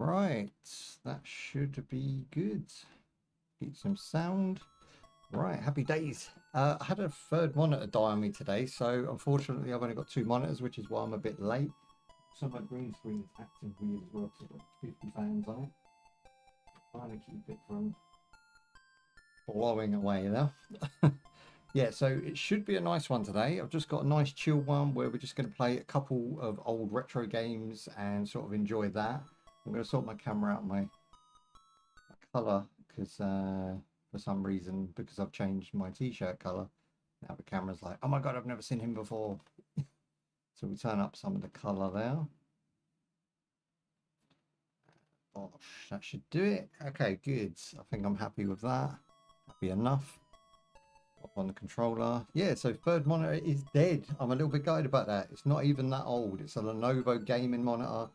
Right, that should be good. Get some sound. Right, happy days. I had a third monitor die on me today, so unfortunately I've only got two monitors, which is why I'm a bit late. So my green screen is acting weird as well, so I've got 50 fans on it. Trying to keep it from blowing away there. Yeah, so it should be a nice one today. I've just got a nice chill one where we're just going to play a couple of old retro games and sort of enjoy that. I'm going to sort my camera out my color because for some reason, because I've changed my t-shirt color, now the camera's like, oh my god, I've never seen him before. So we turn up some of the color there. Gosh, that should do it. Okay, good. I think I'm happy with that. Happy enough. Up on the controller. Yeah, so third monitor is dead. I'm a little bit gutted about that. It's not even that old. It's a Lenovo gaming monitor.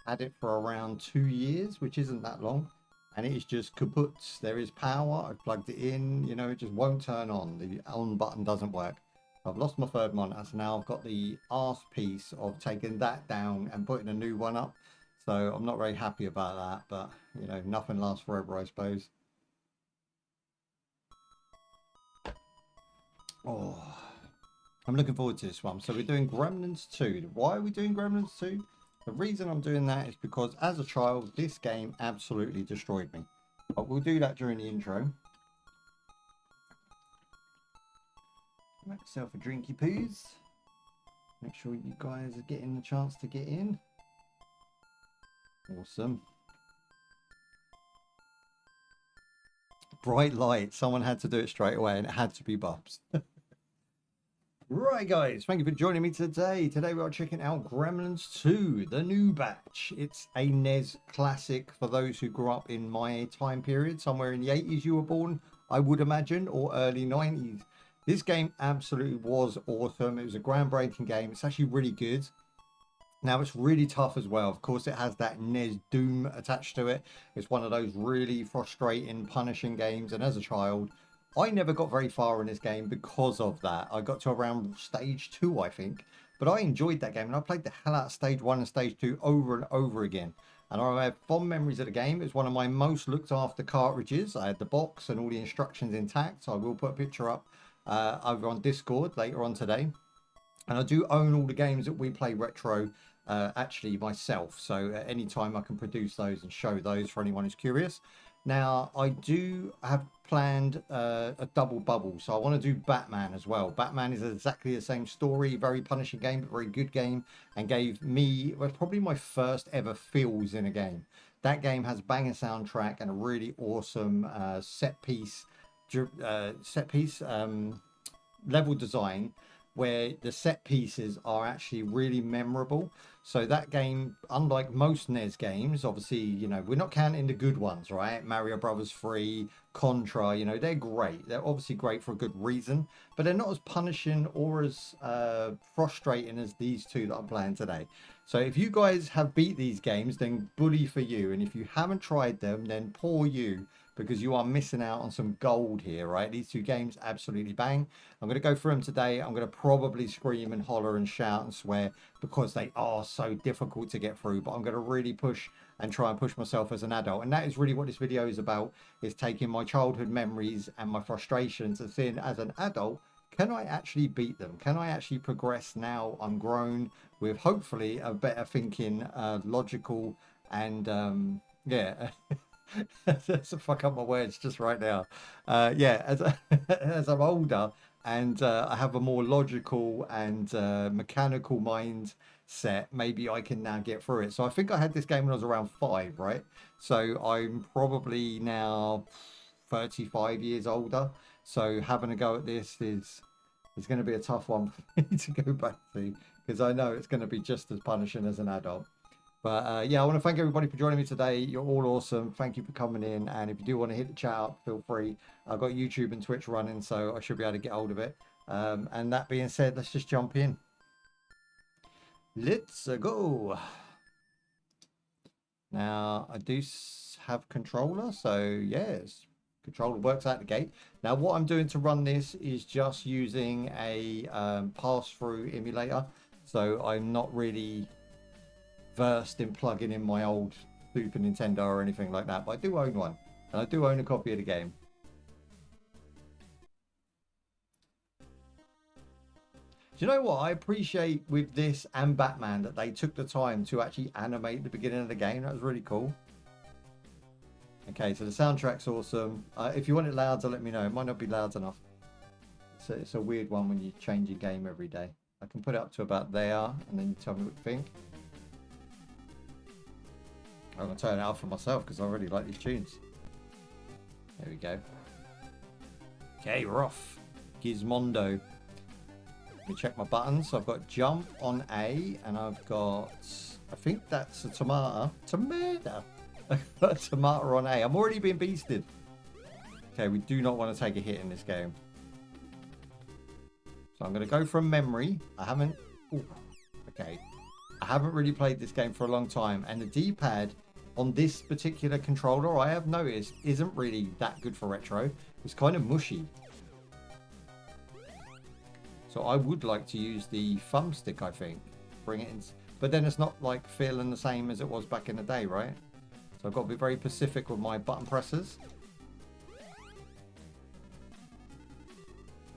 I had it for around 2 years, which isn't that long. And it is just kaput. There is power. I've plugged it in. You know, it just won't turn on. The on button doesn't work. I've lost my third monitor. So now I've got the arse piece of taking that down and putting a new one up. So I'm not very happy about that. But, you know, nothing lasts forever, I suppose. Oh, I'm looking forward to this one. So we're doing Gremlins 2. Why are we doing Gremlins 2? The reason I'm doing that is because as a child, this game absolutely destroyed me. But we'll do that during the intro. Make yourself a drinky poos. Make sure you guys are getting the chance to get in. Awesome. Bright light. Someone had to do it straight away and it had to be Bubs. Right, guys, thank you for joining me today. Today we are checking out Gremlins 2, the new batch. It's a NES classic for those who grew up in my time period. Somewhere in the 80s you were born, I would imagine, or early 90s. This game absolutely was awesome. It was a groundbreaking game. It's actually really good. Now, it's really tough as well. Of course, it has that NES Doom attached to it. It's one of those really frustrating, punishing games. And as a child, I never got very far in this game because of that. I got to around stage 2, I think. But I enjoyed that game. And I played the hell out of stage 1 and stage 2 over and over again. And I have fond memories of the game. It's one of my most looked after cartridges. I had the box and all the instructions intact. So I will put a picture up over on Discord later on today. And I do own all the games that we play retro actually myself, so at any time I can produce those and show those for anyone who's curious. Now I do have planned a double bubble, so I want to do Batman as well. Batman is exactly the same story, very punishing game but very good game, and gave me probably my first ever feels in a game. That game has banging soundtrack and a really awesome set piece level design, where the set pieces are actually really memorable. So that game, unlike most NES games, obviously, you know, we're not counting the good ones, right? Mario Brothers 3, Contra, you know, they're great. They're obviously great for a good reason, but they're not as punishing or as frustrating as these two that I'm playing today. So if you guys have beat these games, then bully for you. And if you haven't tried them, then poor you, because you are missing out on some gold here, right? These two games absolutely bang. I'm going to go through them today. I'm going to probably scream and holler and shout and swear because they are so difficult to get through, but I'm going to really push and try and push myself as an adult. And that is really what this video is about, is taking my childhood memories and my frustrations and seeing as an adult, can I actually beat them? Can I actually progress now I'm grown with hopefully a better thinking, logical, and yeah. That's a fuck up my words just right now. Yeah, as I'm older and I have a more logical and mechanical mindset, maybe I can now get through it. So I think I had this game when I was around 5, right? So I'm probably now 35 years older. So having a go at this is going to be a tough one for me to go back to, because I know it's going to be just as punishing as an adult. But yeah, I want to thank everybody for joining me today. You're all awesome. Thank you for coming in. And if you do want to hit the chat up, feel free. I've got YouTube and Twitch running, so I should be able to get hold of it. And that being said, let's just jump in. Let's go. Now, I do have controller, so yes, controller works out the gate. Now, what I'm doing to run this is just using a pass-through emulator. So I'm not really versed in plugging in my old Super Nintendo or anything like that, but I do own one. And I do own a copy of the game. Do you know what I appreciate with this and Batman, that they took the time to actually animate the beginning of the game? That was really cool. Okay, so the soundtrack's awesome. If you want it louder, let me know. It might not be loud enough. It's a weird one when you change your game every day. I can put it up to about there, and then you tell me what you think. I'm going to turn it up for myself because I really like these tunes. There we go. Okay, we're off. Gizmondo. Let me check my buttons. So I've got jump on A, and I've got, I think that's a tomato. Tomato. I've got a tomato on A. I'm already being beasted. Okay, we do not want to take a hit in this game. So I'm going to go from memory. I haven't... Ooh, okay. I haven't really played this game for a long time. And the D-pad on this particular controller, I have noticed, isn't really that good for retro. It's kind of mushy. So I would like to use the thumbstick, I think. Bring it in. But then it's not like feeling the same as it was back in the day, right? So I've got to be very specific with my button presses.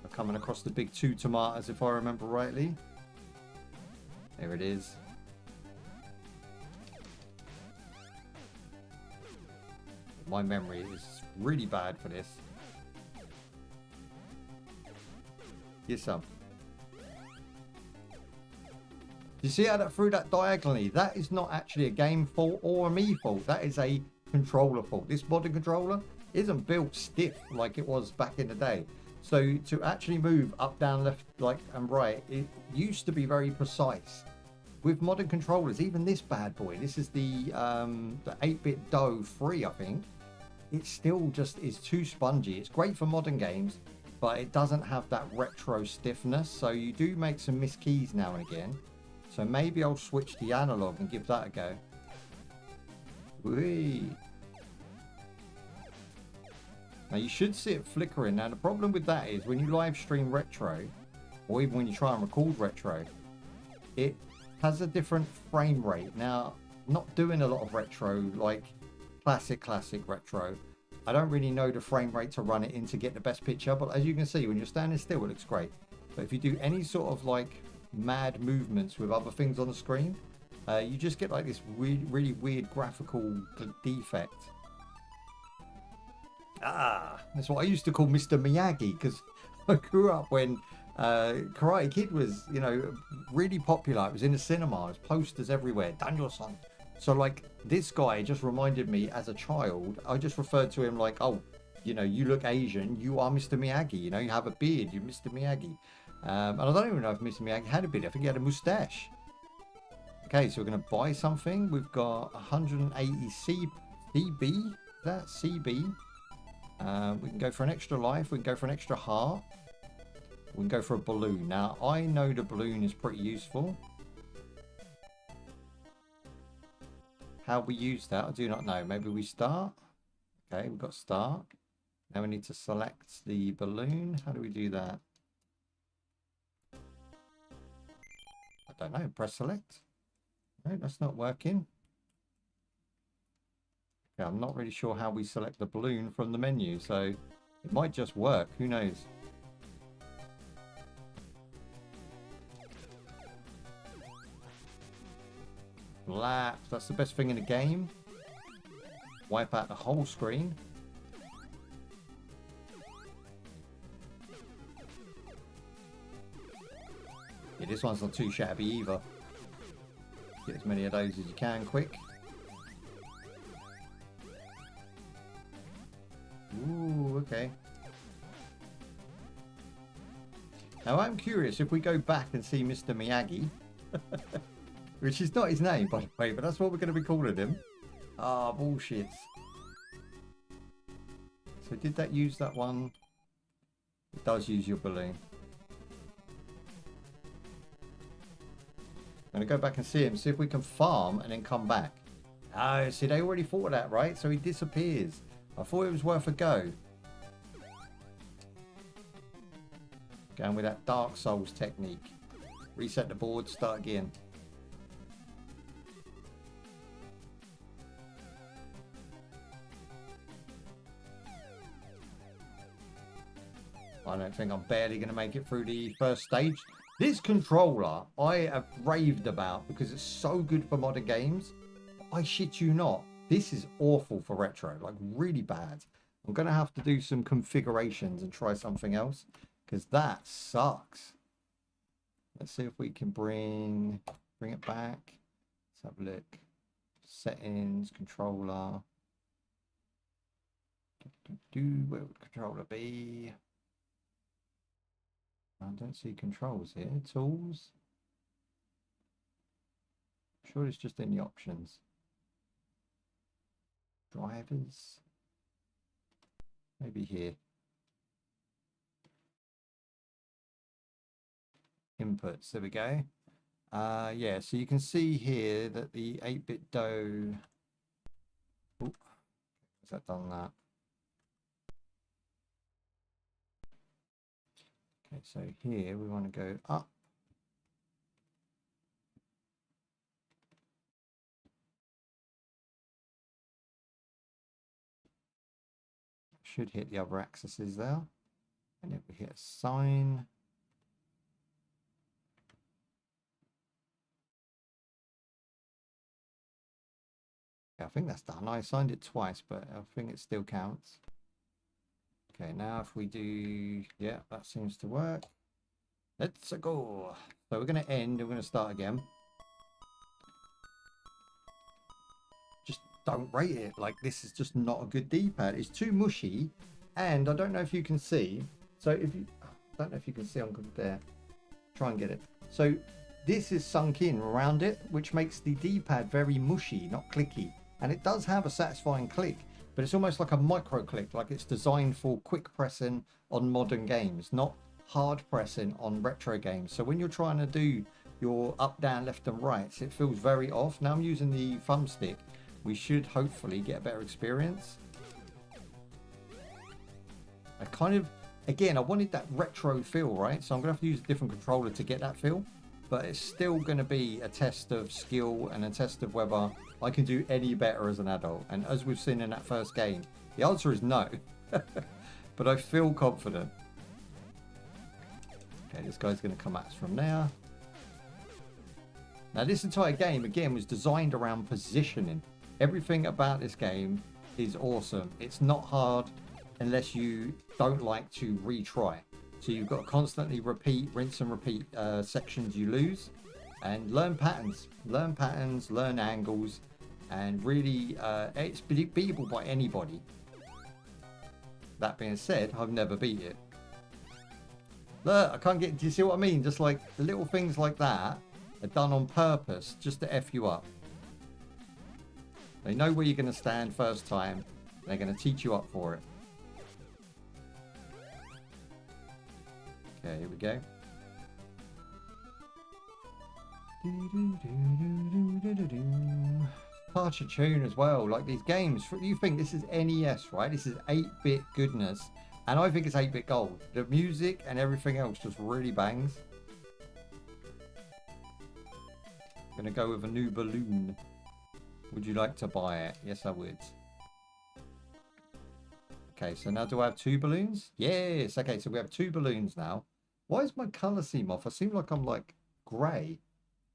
I'm coming across the big 2 tomatoes, if I remember rightly. There it is. My memory is really bad for this. Here's some. You see how that threw that diagonally? That is not actually a game fault or a me fault. That is a controller fault. This modern controller isn't built stiff like it was back in the day. So to actually move up, down, left, like and right, it used to be very precise. With modern controllers, even this bad boy, this is the 8-bit Dough 3, I think. It still just is too spongy. It's great for modern games, but it doesn't have that retro stiffness. So you do make some missed keys now and again. So maybe I'll switch the analog and give that a go. Whee. Now you should see it flickering. Now the problem with that is when you live stream retro, or even when you try and record retro, it has a different frame rate. Now, I'm not doing a lot of retro, like classic retro. I don't really know the frame rate to run it in to get the best picture, but as you can see, when you're standing still, it looks great. But if you do any sort of like mad movements with other things on the screen, you just get like this really weird graphical defect. That's what I used to call Mr. Miyagi, because I grew up when Karate Kid was, you know, really popular. It was in the cinema, there's posters everywhere, Daniel-san. So like this guy just reminded me as a child, I just referred to him like, oh, you know, you look Asian, you are Mr. Miyagi, you know, you have a beard, you're Mr. Miyagi. And I don't even know if Mr. Miyagi had a beard. I think he had a mustache. Okay, so we're going to buy something. We've got 180 CB. That's CB. We can go for an extra life. We can go for an extra heart. We can go for a balloon. Now, I know the balloon is pretty useful. How we use that, I do not know. Maybe we start. Okay, we've got start. Now we need to select the balloon. How do we do that? I don't know. Press select. No, that's not working. Okay, I'm not really sure how we select the balloon from the menu, so it might just work. Who knows? Lap. That's the best thing in the game. Wipe out the whole screen. Yeah, this one's not too shabby either. Get as many of those as you can quick. Ooh, okay. Now I'm curious if we go back and see Mr. Miyagi, which is not his name by the way, but that's what we're going to be calling him. Ah, bullshit. So did that use that one? It does use your balloon. I'm going to go back and see him, see if we can farm and then come back. Oh, see, they already thought of that, right? So he disappears. I thought it was worth a go. Going with that Dark Souls technique. Reset the board, start again. I don't think I'm barely going to make it through the first stage. This controller, I have raved about because it's so good for modern games. I shit you not. This is awful for retro, like really bad. I'm going to have to do some configurations and try something else because that sucks. Let's see if we can bring it back. Let's have a look. Settings, controller. Where would controller be? I don't see controls here. Tools. I'm sure it's just in the options. Drivers. Maybe here. Inputs. There we go. Yeah, so you can see here that the 8-bit dough. Oop, has that done that? Okay, so here we want to go up. Should hit the other axes there. And if we hit assign. Yeah, I think that's done. I assigned it twice, but I think it still counts. Okay, now if we do, yeah, that seems to work. Let's go. So we're going to end. We're going to start again. Just don't rate it. Like, this is just not a good D-pad. It's too mushy. And I don't know if you can see. So if you, I don't know if you can see on there. Try and get it. So this is sunk in around it, which makes the D-pad very mushy, not clicky. And it does have a satisfying click, but it's almost like a micro click, like it's designed for quick pressing on modern games, not hard pressing on retro games. So when you're trying to do your up, down, left and rights, it feels very off. Now I'm using the thumbstick. We should hopefully get a better experience. I kind of, again, I wanted that retro feel, right? So I'm going to have to use a different controller to get that feel. But it's still going to be a test of skill and a test of whether I can do any better as an adult. And as we've seen in that first game, the answer is no. But I feel confident. Okay, this guy's going to come at us from there. Now, this entire game, again, was designed around positioning. Everything about this game is awesome. It's not hard unless you don't like to retry. So you've got to constantly repeat, rinse and repeat sections you lose. And learn patterns, learn angles, and really it's beatable by anybody. That being said, I've never beat it. Look, I can't get, do you see what I mean? Just like little things like that are done on purpose just to F you up. They know where you're going to stand first time. They're going to teach you up for it. Okay, here we go. Such a tune as well. Like these games, you think this is NES, right? This is 8-bit goodness. And I think it's 8-bit gold. The music and everything else just really bangs. Gonna go with a new balloon. Would you like to buy it? Yes, I would. Okay, so now do I have 2 balloons? Yes. Okay, so we have 2 balloons now. Why is my colour seem off? I seem like I'm like grey.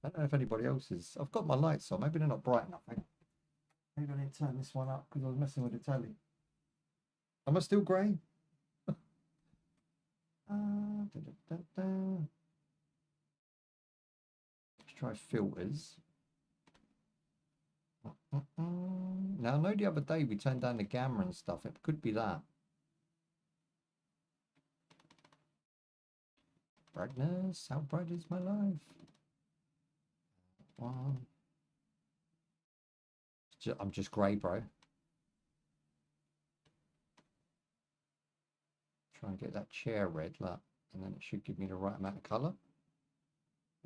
I don't know if anybody else is. I've got my lights on. Maybe they're not bright enough. Maybe I need to turn this one up because I was messing with the telly. Am I still grey? Let's try filters. Now I know the other day we turned down the gamma and stuff. It could be that. Brightness, how bright is my life? One. I'm just grey, bro. Try and get that chair red, look, and then it should give me the right amount of colour.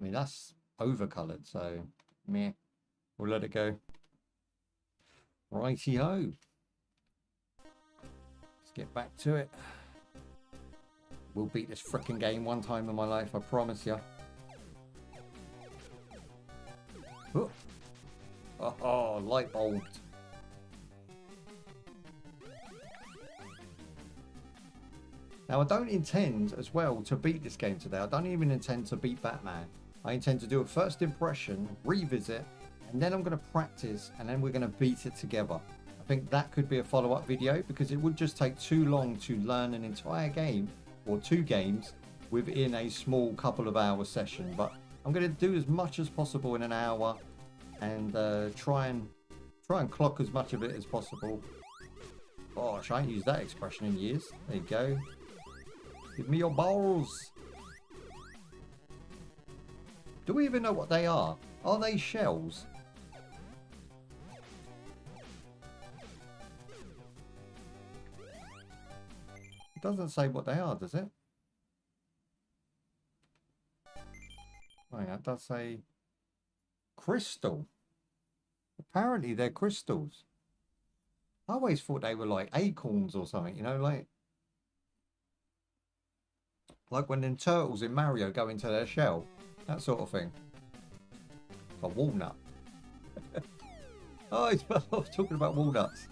I mean, that's over-coloured, so meh. We'll let it go. Righty-ho. Let's get back to it. We'll beat this frickin' game one time in my life, I promise you. Oh, light bulb. Now, I don't intend as well to beat this game today. I don't even intend to beat Batman. I intend to do a first impression, revisit, and then I'm going to practice, and then we're going to beat it together. I think that could be a follow-up video, because it would just take too long to learn an entire game, or 2 games, within a small couple of hour session. But I'm going to do as much as possible in an hour, and try and clock as much of it as possible. Gosh, I ain't used that expression in years. There you go. Give me your balls. Do we even know what they are? Are they shells? It doesn't say what they are, does it? Oh, yeah, it does say crystal. Apparently they're crystals. I always thought they were like acorns or something, you know, like when them turtles in Mario go into their shell. That sort of thing. A walnut. Oh, I was talking about walnuts.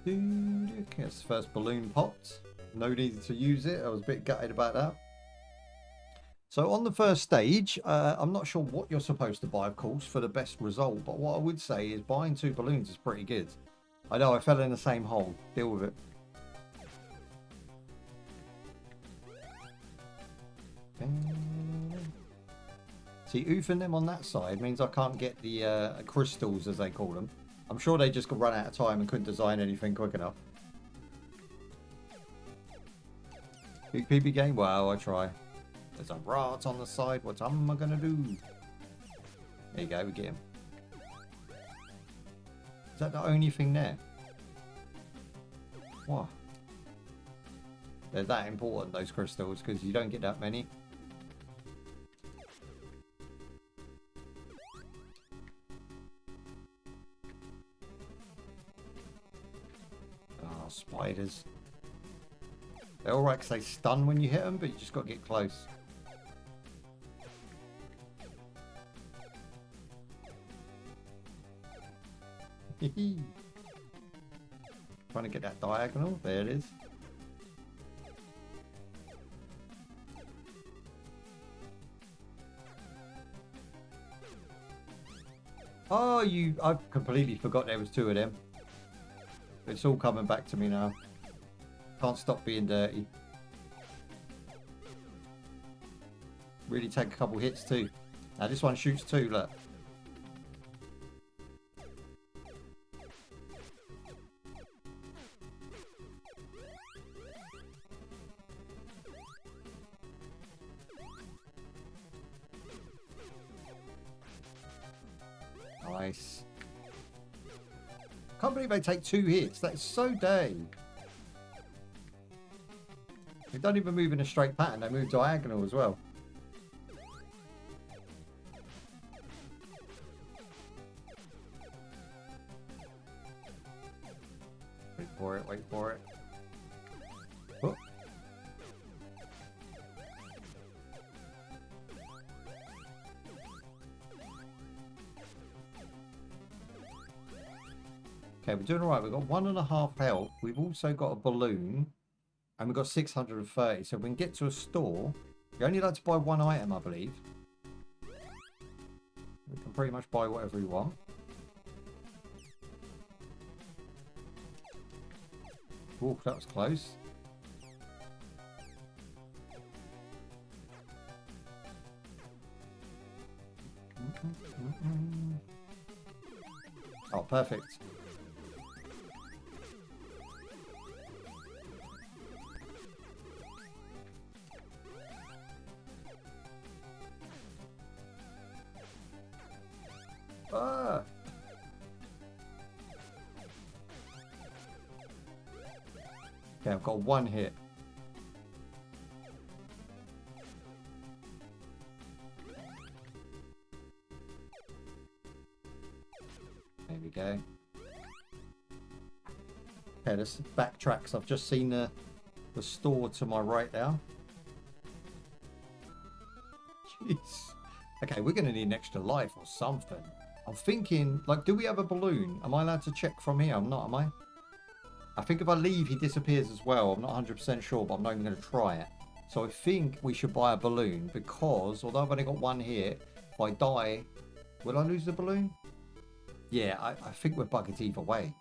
Yes, first balloon popped. No need to use it. I was a bit gutted about that. So on the first stage, I'm not sure what you're supposed to buy, of course, for the best result. But what I would say is buying 2 balloons is pretty good. I know I fell in the same hole. Deal with it. See, oofing them on that side means I can't get the crystals, as they call them. I'm sure they just run out of time and couldn't design anything quick enough. Big PB game? Well, I try. There's a rat on the side. What am I going to do? There you go, we get him. Is that the only thing there? What? They're that important, those crystals, because you don't get that many. Oh, spiders. They're alright because they stun when you hit them, but you just got to get close. Trying to get that diagonal. There it is. Oh, I completely forgot there was 2 of them. It's all coming back to me now. Can't stop being dirty. Really take a couple hits too. Now this one shoots 2, look. Nice. Can't believe they take 2 hits. That's so dang. They don't even move in a straight pattern. They move diagonal as well. Wait for it. Wait for it. Oh. Okay, we're doing all right. We've got 1.5 health. We've also got a balloon. And we've got 630. So we can get to a store. You're only allowed to buy 1 item, I believe. We can pretty much buy whatever we want. Oh, that was close. Oh, perfect. Ah. Okay, I've got 1 hit. There we go. Okay, let's backtrack. So I've just seen the store to my right now. Jeez. Okay, we're going to need an extra life or something. I'm thinking, like, do we have a balloon? Am I allowed to check from here? I'm not, am I? I think if I leave, he disappears as well. I'm not 100% sure, but I'm not even going to try it. So I think we should buy a balloon because although I've only got one hit, if I die, will I lose the balloon? Yeah, I think we're buggered either way.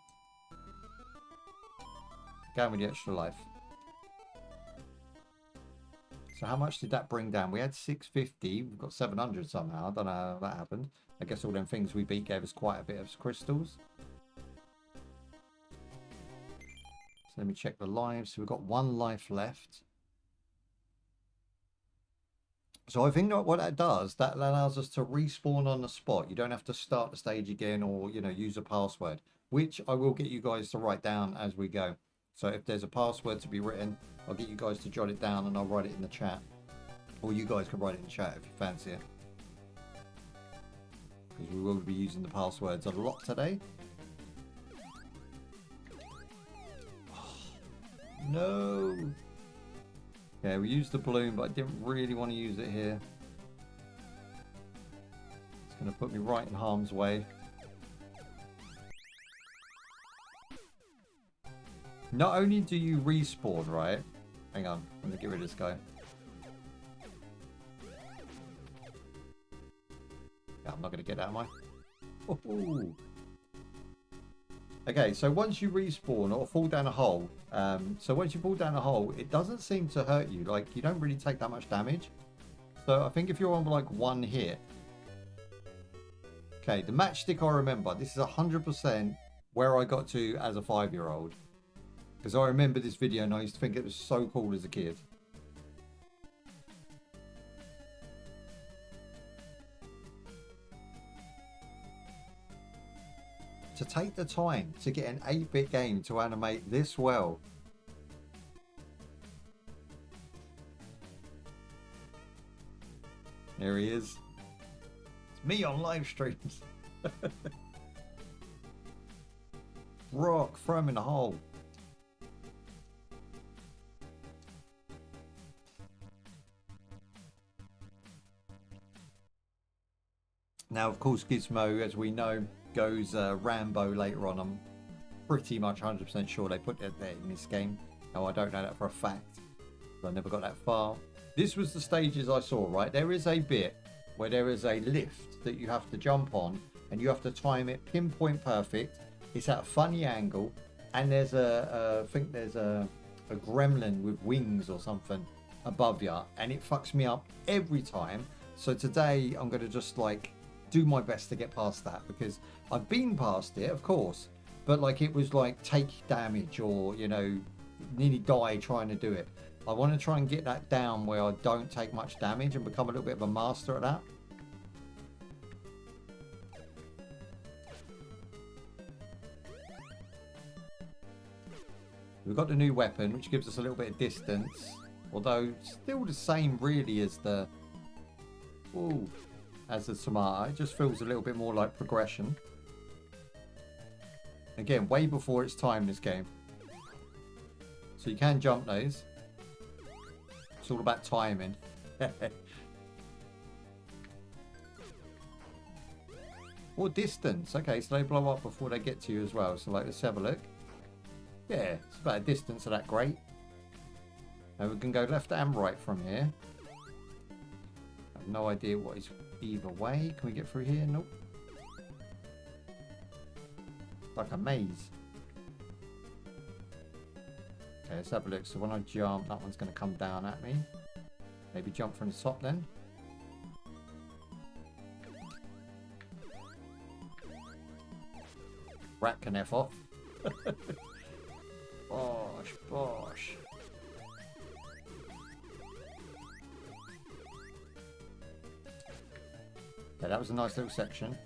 Going with the extra life. So how much did that bring down? We had 650. We've got 700 somehow. I don't know how that happened. I guess all them things we beat gave us quite a bit of crystals. So let me check the lives. So we've got 1 life left. So I think what that does, that allows us to respawn on the spot. You don't have to start the stage again or, you know, use a password, which I will get you guys to write down as we go. So if there's a password to be written, I'll get you guys to jot it down and I'll write it in the chat. Or you guys can write it in the chat if you fancy it. Because we will be using the passwords a lot today. No! Yeah, we used the balloon, but I didn't really want to use it here. It's going to put me right in harm's way. Not only do you respawn, right? Hang on, let me get rid of this guy. Yeah, I'm not going to get that, am I? Ooh. Okay, so once you respawn or fall down a hole, so once you fall down a hole, it doesn't seem to hurt you. Like, you don't really take that much damage. So I think if you're on like 1 hit. Okay, the matchstick I remember. This is 100% where I got to as a 5-year-old. Because I remember this video and I used to think it was so cool as a kid. To take the time to get an 8-bit game to animate this well. There he is. It's me on live streams. Rock, throw him in the hole. Now, of course, Gizmo, as we know, goes Rambo later on. I'm pretty much 100% sure they put that there in this game. No, I don't know that for a fact. I never got that far. This was the stages I saw, right? There is a bit where there is a lift that you have to jump on and you have to time it pinpoint perfect. It's at a funny angle and there's I think there's a gremlin with wings or something above you and it fucks me up every time. So today I'm going to just like do my best to get past that because I've been past it, of course, but like it was like take damage or, you know, nearly die trying to do it. I want to try and get that down where I don't take much damage and become a little bit of a master at that. We've got the new weapon, which gives us a little bit of distance, although still the same really as the tomato. It just feels a little bit more like progression. Again, way before its time, this game. So you can jump those. It's all about timing. Or distance. Okay, so they blow up before they get to you as well. So like, let's have a look. Yeah, it's about a distance of that great. Now we can go left and right from here. I have no idea what is either way. Can we get through here? Nope. Like a maze. Okay, let's have a look. So when I jump, that one's going to come down at me. Maybe jump from the top then. Rat can F off. Bosh, bosh. Yeah, that was a nice little section.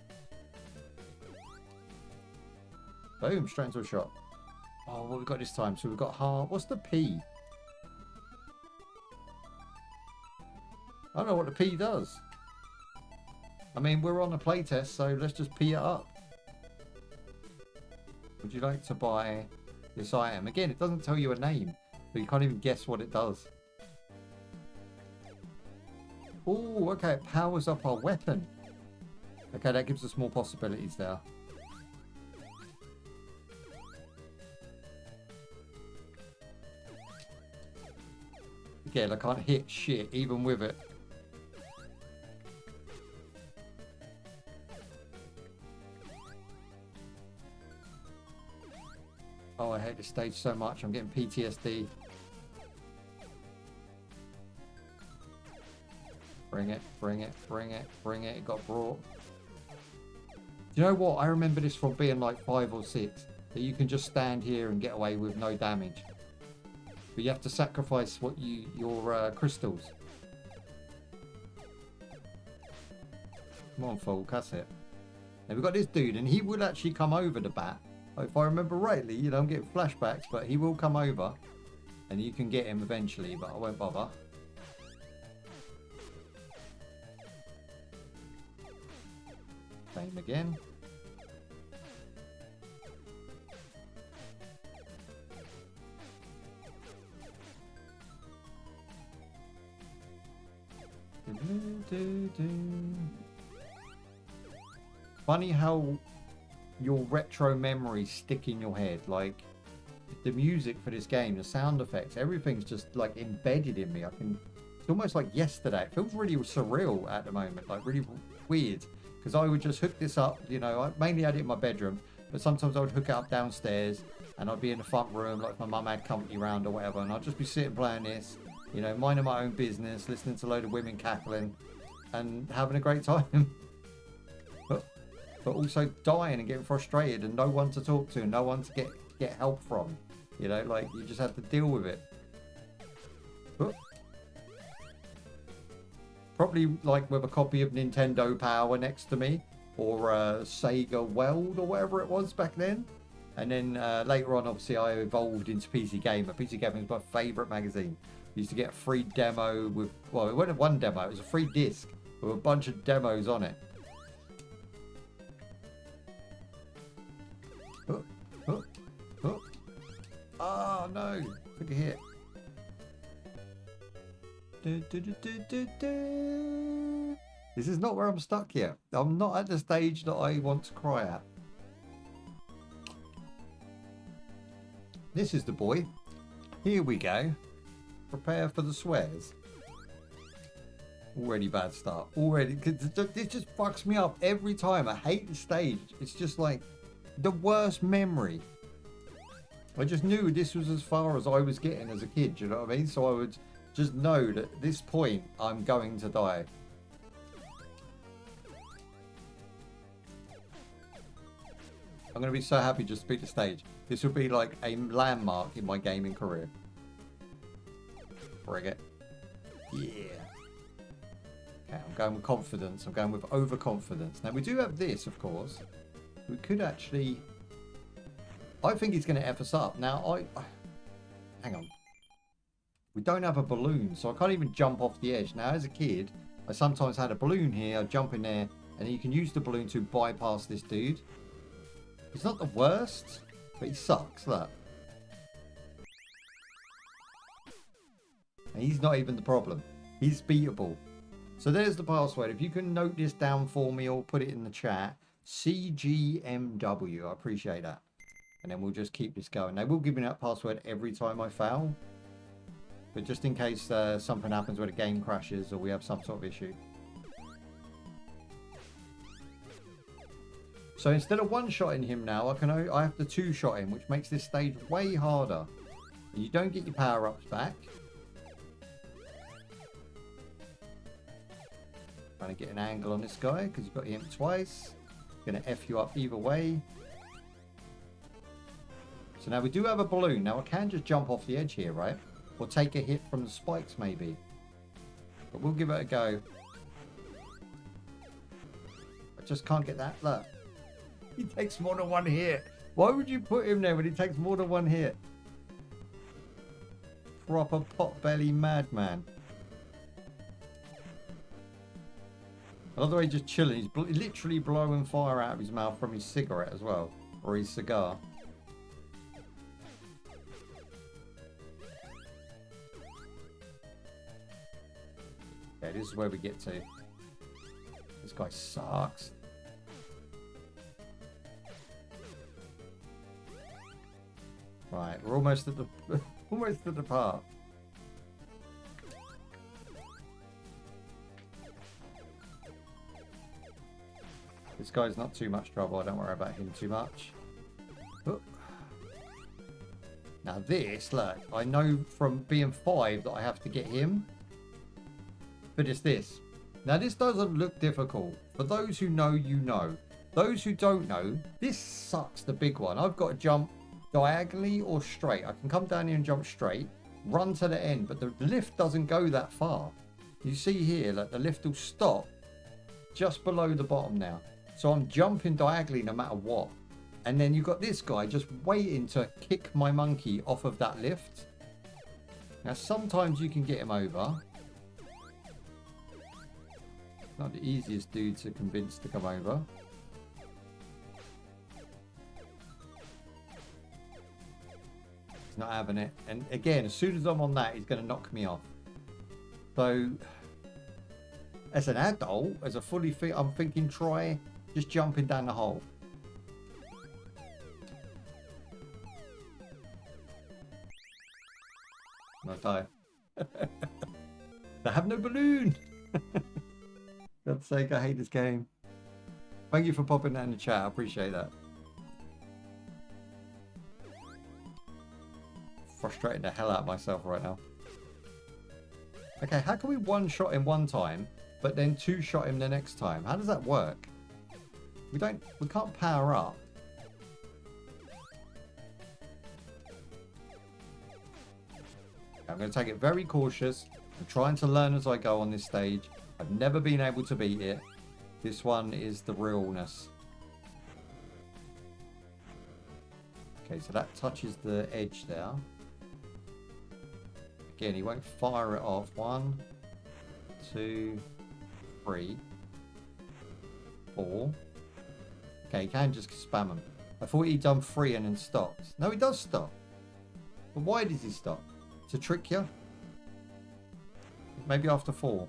Boom, straight into a shot. Oh, what have we got this time? So we've got heart. What's the P? I don't know what the P does. I mean, we're on a playtest, so let's just P it up. Would you like to buy this item? Again, it doesn't tell you a name, so you can't even guess what it does. Oh, okay, it powers up our weapon. Okay, that gives us more possibilities there. Again, I can't hit shit even with it. Oh, I hate this stage so much. I'm getting PTSD. Bring it, bring it, bring it, bring it. It got brought. Do you know what? I remember this from being like 5 or 6. That you can just stand here and get away with no damage. But you have to sacrifice what your crystals. Come on, Folk, that's it. Now we've got this dude, and he will actually come over the bat. If I remember rightly, you know, I'm getting flashbacks, but he will come over. And you can get him eventually, but I won't bother. Same again. Funny how your retro memories stick in your head. Like the music for this game, the sound effects, everything's just like embedded in me. It's almost like yesterday. It feels really surreal at the moment, like really weird. Because I would just hook this up, you know, I mainly had it in my bedroom, but sometimes I would hook it up downstairs and I'd be in the front room, like if my mum had company around or whatever, and I'd just be sitting playing this, you know, minding my own business, listening to a load of women cackling and having a great time. but also dying and getting frustrated and no one to talk to, no one to get help from. You know, like you just have to deal with it. Probably like with a copy of Nintendo Power next to me, or Sega World or whatever it was back then. And then later on, obviously, I evolved into PC Gamer. PC Gamer was my favourite magazine. I used to get a free demo with, well, it wasn't one demo, it was a free disc with a bunch of demos on it. Oh no, took a hit. This is not where I'm stuck yet. I'm not at the stage that I want to cry at. This is the boy. Here we go. Prepare for the swears. Already bad start. Already. This just fucks me up every time. I hate the stage. It's just like the worst memory. I just knew this was as far as I was getting as a kid. You know what I mean? So I would just know that at this point I'm going to die. I'm going to be so happy just to beat the stage. This would be like a landmark in my gaming career. Bring it. Yeah. Okay, I'm going with confidence. I'm going with overconfidence. Now we do have this, of course. We could actually... I think he's going to F us up. Now, hang on. We don't have a balloon, so I can't even jump off the edge. Now, as a kid, I sometimes had a balloon here. I'd jump in there, and you can use the balloon to bypass this dude. He's not the worst, but he sucks, look. And he's not even the problem. He's beatable. So there's the password. If you can note this down for me or put it in the chat. CGMW. I appreciate that. And then we'll just keep this going. They will give me that password every time I fail. But just in case something happens where the game crashes or we have some sort of issue. So instead of one-shotting him now, I have to two-shot him, which makes this stage way harder. And you don't get your power-ups back. Trying to get an angle on this guy because you've got him twice. Going to F you up either way. So now we do have a balloon. Now I can just jump off the edge here, right? Or take a hit from the spikes maybe. But we'll give it a go. I just can't get that. Look. He takes more than one hit. Why would you put him there when he takes more than one hit? Proper pot-belly madman. I love the way he's just chilling. He's literally blowing fire out of his mouth from his cigarette as well. Or his cigar. Yeah, this is where we get to. This guy sucks. Right, we're almost at the part. This guy's not too much trouble. I don't worry about him too much. Oh. Now this, look, I know from being 5 that I have to get him. But it's this. Now this doesn't look difficult. For those who know, you know. Those who don't know, this sucks, the big one. I've got to jump diagonally or straight. I can come down here and jump straight, run to the end, but the lift doesn't go that far. You see here, like the lift will stop just below the bottom now. So I'm jumping diagonally no matter what. And then you've got this guy just waiting to kick my monkey off of that lift. Now sometimes you can get him over. Not the easiest dude to convince to come over. He's not having it. And again, as soon as I'm on that, he's going to knock me off. So, as an adult, as a fully fit, I'm thinking try just jumping down the hole. And I die. I have no balloon. God's sake, I hate this game. Thank you for popping that in the chat. I appreciate that. Frustrating the hell out of myself right now. Okay, how can we one-shot him one time, but then two-shot him the next time? How does that work? We can't power up. I'm going to take it very cautious. I'm trying to learn as I go on this stage. I've never been able to beat it. This one is the realness. Okay, so that touches the edge there. Again, he won't fire it off. 1, 2, 3, 4. Okay, he can just spam them. I thought he'd done 3 and then stopped. No, he does stop. But why does he stop? To trick you? Maybe after 4.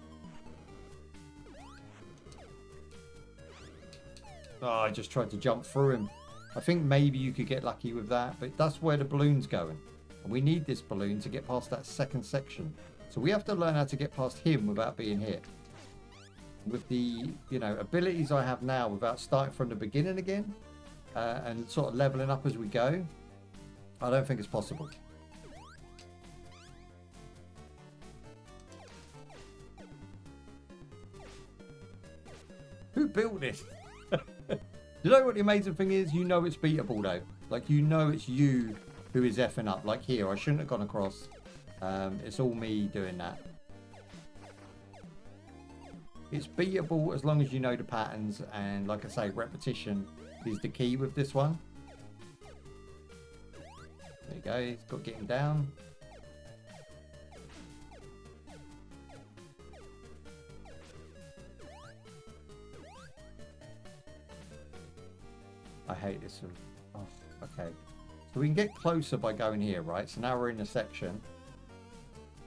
Oh, I just tried to jump through him. I think maybe you could get lucky with that, but that's where the balloon's going. And we need this balloon to get past that second section. So we have to learn how to get past him without being hit. With the, you know, abilities I have now without starting from the beginning again, and sort of leveling up as we go, I don't think it's possible. Who built this? You know what the amazing thing is? You know it's beatable though. Like, you know it's you who is effing up. Like here, I shouldn't have gone across. It's all me doing that. It's beatable as long as you know the patterns, and like I say, repetition is the key with this one. There you go, he's got getting down. I hate this one. Oh, okay. So we can get closer by going here, right? So now we're in a section.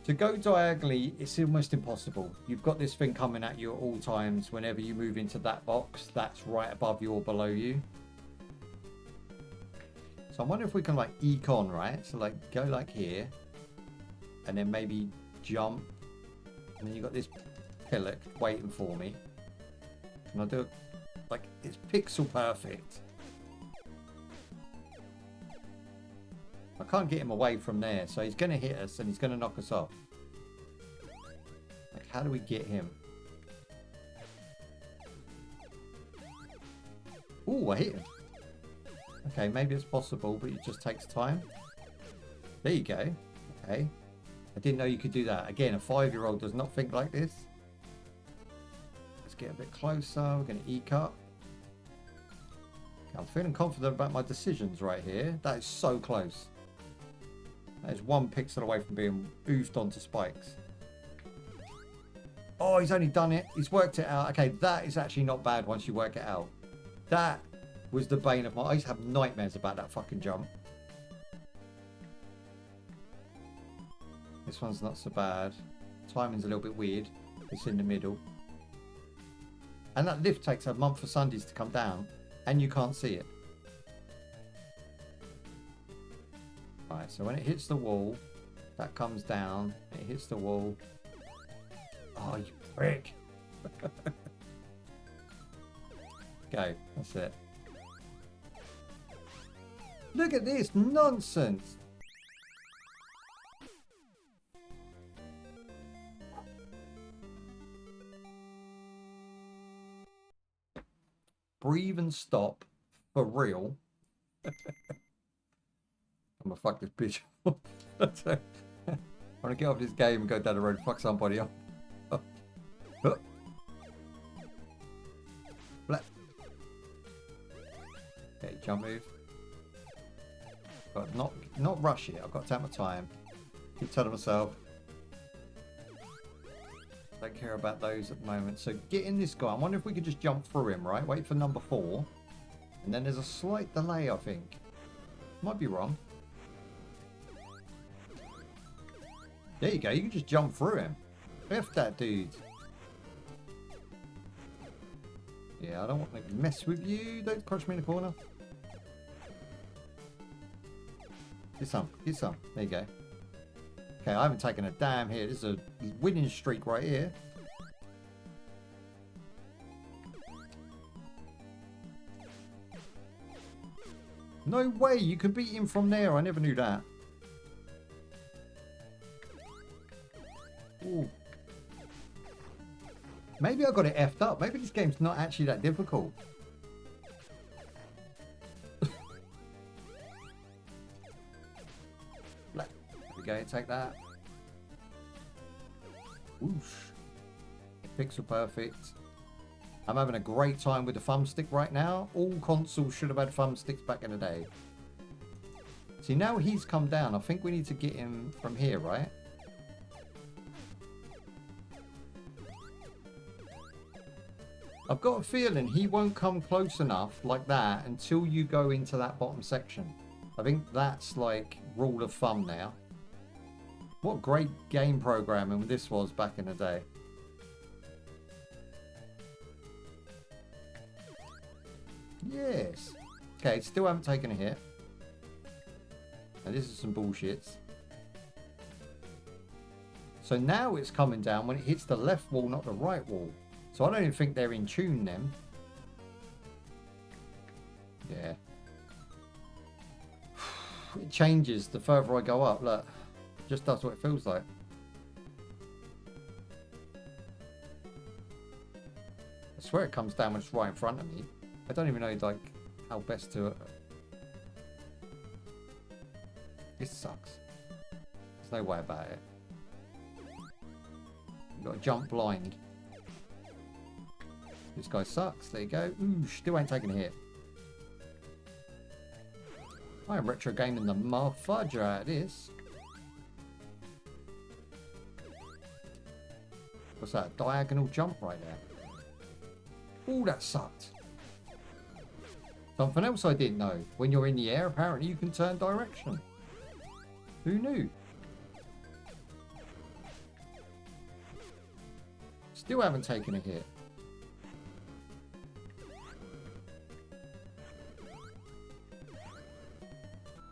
To go diagonally, it's almost impossible. You've got this thing coming at you at all times. Whenever you move into that box, that's right above you or below you. So I wonder if we can like eke on, right? So like go like here, and then maybe jump, and then you've got this pillock waiting for me. And I'll do it like it's pixel perfect. I can't get him away from there, so he's going to hit us and he's going to knock us off. Like, how do we get him? Ooh, I hit him. Okay, maybe it's possible, but it just takes time. There you go. Okay. I didn't know you could do that. Again, a 5-year-old does not think like this. Let's get a bit closer. We're going to eke up. Okay, I'm feeling confident about my decisions right here. That is so close. That is 1 pixel away from being oofed onto spikes. Oh, he's only done it. He's worked it out. Okay, that is actually not bad once you work it out. That was the bane of my... I used to have nightmares about that fucking jump. This one's not so bad. Timing's a little bit weird. It's in the middle. And that lift takes a month for Sundays to come down, and you can't see it. Right, so when it hits the wall, that comes down, it hits the wall. Oh, you prick. Go. That's it. Look at this nonsense. Breathe and stop. For real. I'm gonna fuck this bitch up. I'm gonna get off this game and go down the road and fuck somebody up. Okay, jump move. But not rush it. I've got to take my time. Keep telling myself. Don't care about those at the moment. So get in this guy. I wonder if we could just jump through him, right? Wait for number 4. And then there's a slight delay, I think. Might be wrong. There you go. You can just jump through him. F that dude. Yeah, I don't want to mess with you. Don't crush me in the corner. Get some. Get some. There you go. Okay, I haven't taken a damn hit. This is a winning streak right here. No way. You can beat him from there. I never knew that. Ooh. Maybe I got it effed up. Maybe this game's not actually that difficult. There we go. Take that. Whoosh. Pixel perfect. I'm having a great time with the thumbstick right now. All consoles should have had thumbsticks back in the day. See, now he's come down. I think we need to get him from here, right? I've got a feeling he won't come close enough like that until you go into that bottom section. I think that's like rule of thumb now. What great game programming this was back in the day. Yes. Okay, still haven't taken a hit. Now this is some bullshits. So now it's coming down when it hits the left wall, not the right wall. So I don't even think they're in tune then. Yeah. It changes the further I go up. Look. Just does what it feels like. I swear it comes down when it's right in front of me. I don't even know like how best to... This sucks. There's no way about it. You've got to jump blind. This guy sucks. There you go. Ooh, still ain't taking a hit. I am retro gaming the fudge out of this. What's that? Diagonal jump right there. Ooh, that sucked. Something else I didn't know. When you're in the air, apparently you can turn direction. Who knew? Still haven't taken a hit.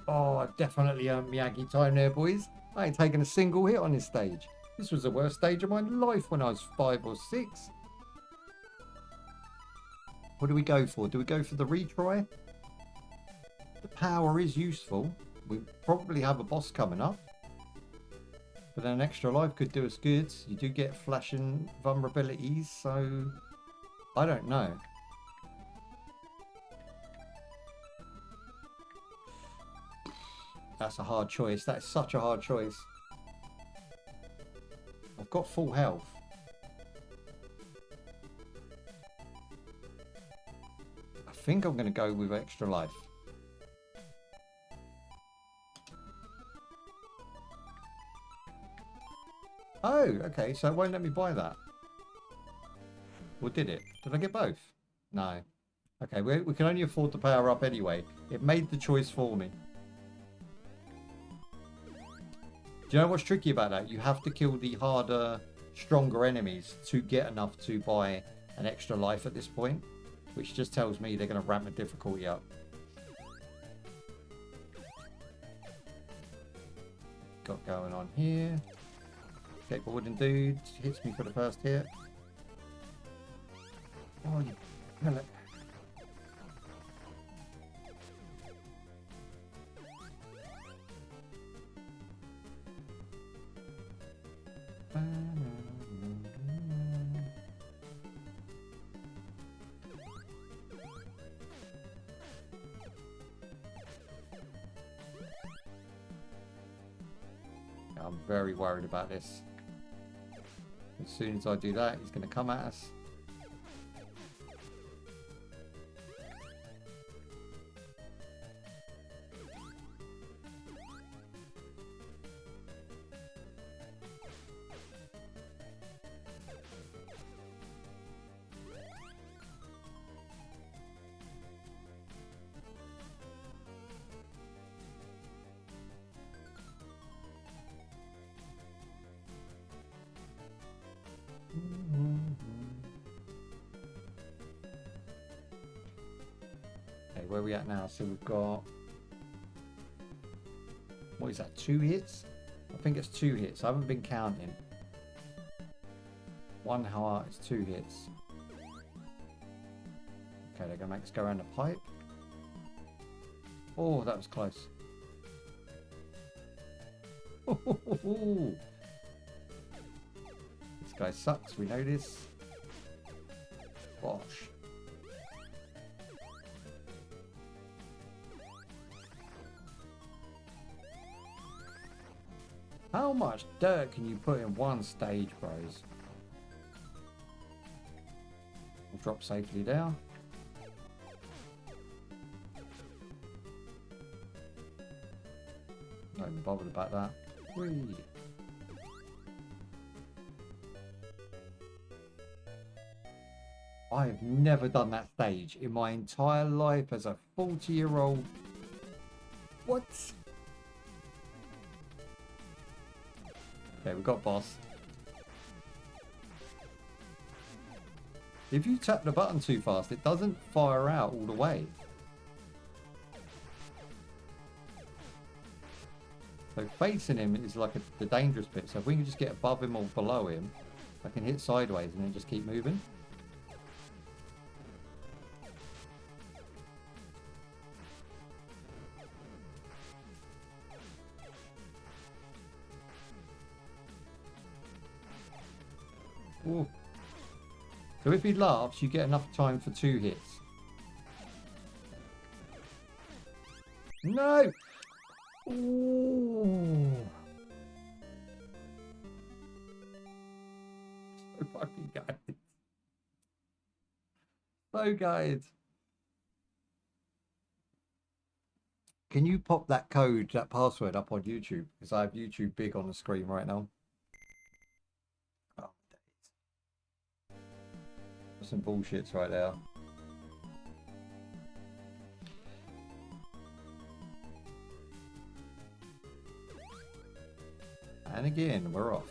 Oh, I've definitely earned Miyagi time there, boys. I ain't taken a single hit on this stage. This was the worst stage of my life when I was 5 or 6. What do we go for? Do we go for the retry? The power is useful. We probably have a boss coming up. But then an extra life could do us good. You do get flashing vulnerabilities, so... I don't know. That's a hard choice. That is such a hard choice. I've got full health. I think I'm going to go with extra life. Oh, okay. So it won't let me buy that. Or did it? Did I get both? No. Okay, we can only afford to power up anyway. It made the choice for me. Do you know what's tricky about that? You have to kill the harder, stronger enemies to get enough to buy an extra life at this point, which just tells me they're going to ramp the difficulty up. Got going on here. Skateboarding dude hits me for the first hit. Oh, you pellet. I'm very worried about this. As soon as I do that, he's going to come at us. Okay, where are we at now? So we've got, what is that, 2 hits? I think it's 2 hits. I haven't been counting. 1 heart is 2 hits. Okay, they're gonna make us go around the pipe. Oh, that was close. This guy sucks, we know this. Bosh. How much dirt can you put in one stage, bros? We'll drop safely down. Not even bothered about that. Whee. I've never done that stage in my entire life as a 40-year-old. What? Okay, we got boss. If you tap the button too fast, it doesn't fire out all the way. So facing him is like the dangerous bit. So if we can just get above him or below him, I can hit sideways and then just keep moving. Ooh. So if he laughs, you get enough time for 2 hits. No! Ooh. So fucking good. So good. Can you pop that code, that password up on YouTube? Because I have YouTube big on the screen right now. Oh, days. Some bullshits right there. And again, we're off.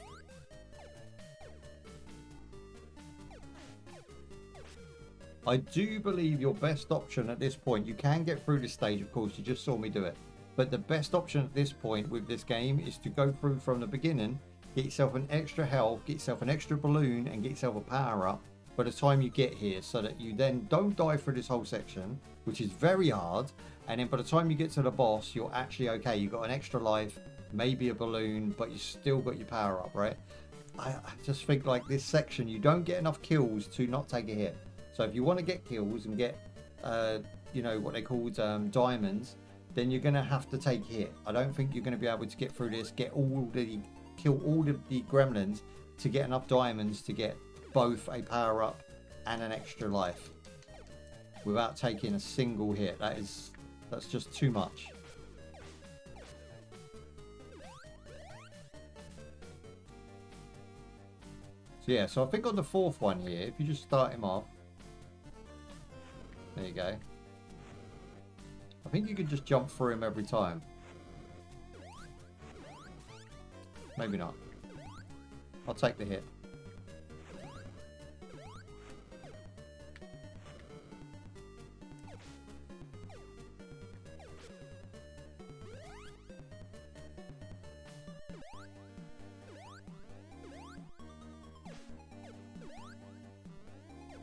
I do believe your best option at this point, you can get through this stage, of course, you just saw me do it. But the best option at this point with this game is to go through from the beginning, get yourself an extra health, get yourself an extra balloon, and get yourself a power up by the time you get here, so that you then don't die through this whole section, which is very hard. And then by the time you get to the boss, you're actually okay. You've got an extra life, maybe a balloon, but you still got your power up, right? I just think like this section, you don't get enough kills to not take a hit. So if you want to get kills and get, you know, what they call diamonds, then you're going to have to take a hit. I don't think you're going to be able to get through this, kill all of the gremlins to get enough diamonds to get both a power up and an extra life without taking a single hit. That's just too much. So yeah, so I think on the 4th one here, if you just start him off, there you go. I think you could just jump through him every time. Maybe not. I'll take the hit.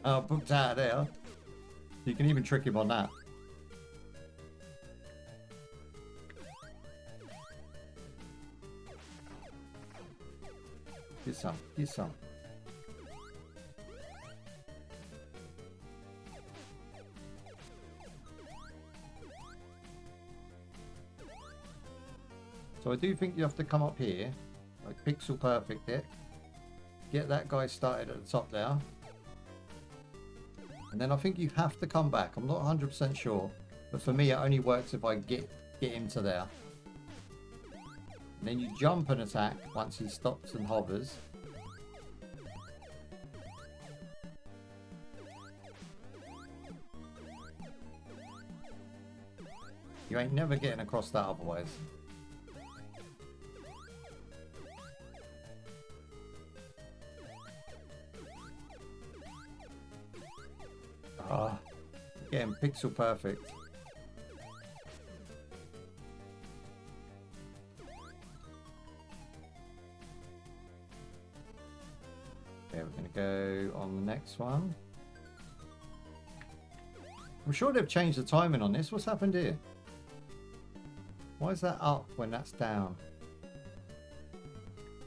Oh, booked out of there. You can even trick him on that. Get some, get some. So I do think you have to come up here Like pixel perfect it. Get that guy started at the top there. And then I think you have to come back. I'm not 100% sure. But for me, it only works if I get him to there. And then you jump and attack once he stops and hovers. You ain't never getting across that otherwise. Ah, getting pixel perfect. Okay, we're gonna go on the next one. I'm sure they've changed the timing on this. What's happened here? Why is that up when that's down?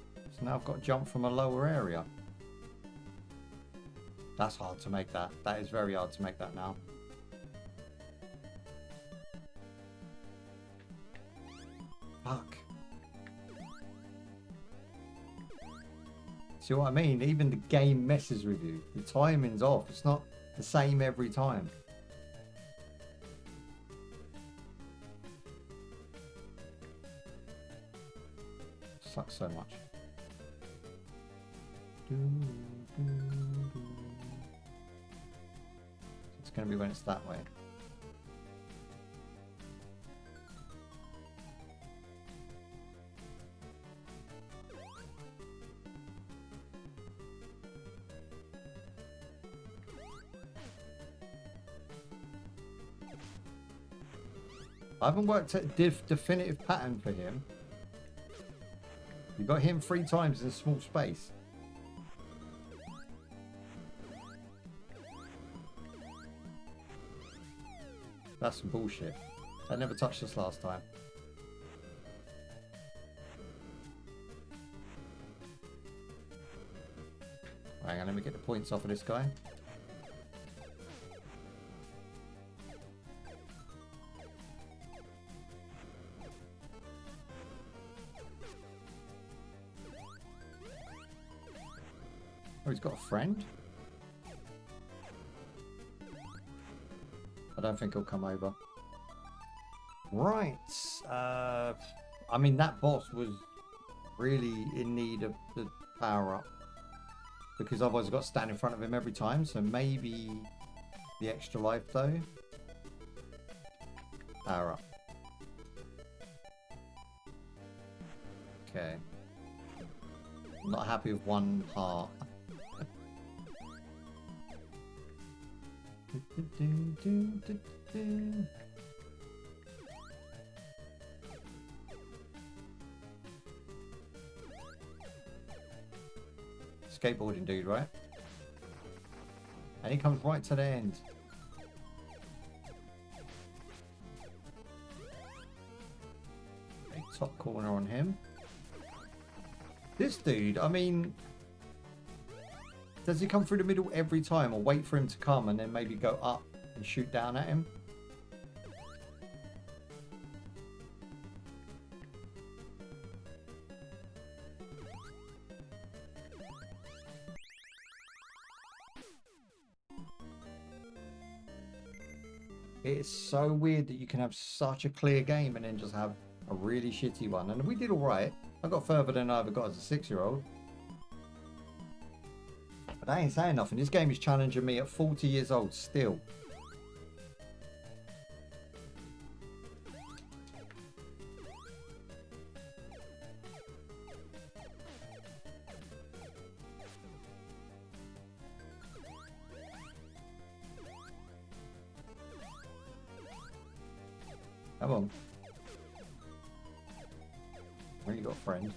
So now I've got to jump from a lower area. That's hard to make that. That is very hard to make that now. Fuck. See what I mean? Even the game messes with you. The timing's off. It's not the same every time. Sucks so much. It's going to be when it's that way. I haven't worked at a definitive pattern for him. You got him 3 times in a small space. That's some bullshit. That never touched us last time. Hang on, let me get the points off of this guy. Oh, he's got a friend? I don't think he'll come over. Right. I mean, that boss was really in need of the power up. Because otherwise I've got to stand in front of him every time. So maybe the extra life though. Power up. Okay. I'm not happy with 1 heart. Skateboarding dude, right? And he comes right to the end. Okay, top corner on him. This dude, I mean, does he come through the middle every time, or wait for him to come and then maybe go up and shoot down at him? It's so weird that you can have such a clear game and then just have a really shitty one. And we did all right. I got further than I ever got as a 6-year-old. But that ain't saying nothing. This game is challenging me at 40 years old still. Come on. Where you got, friend?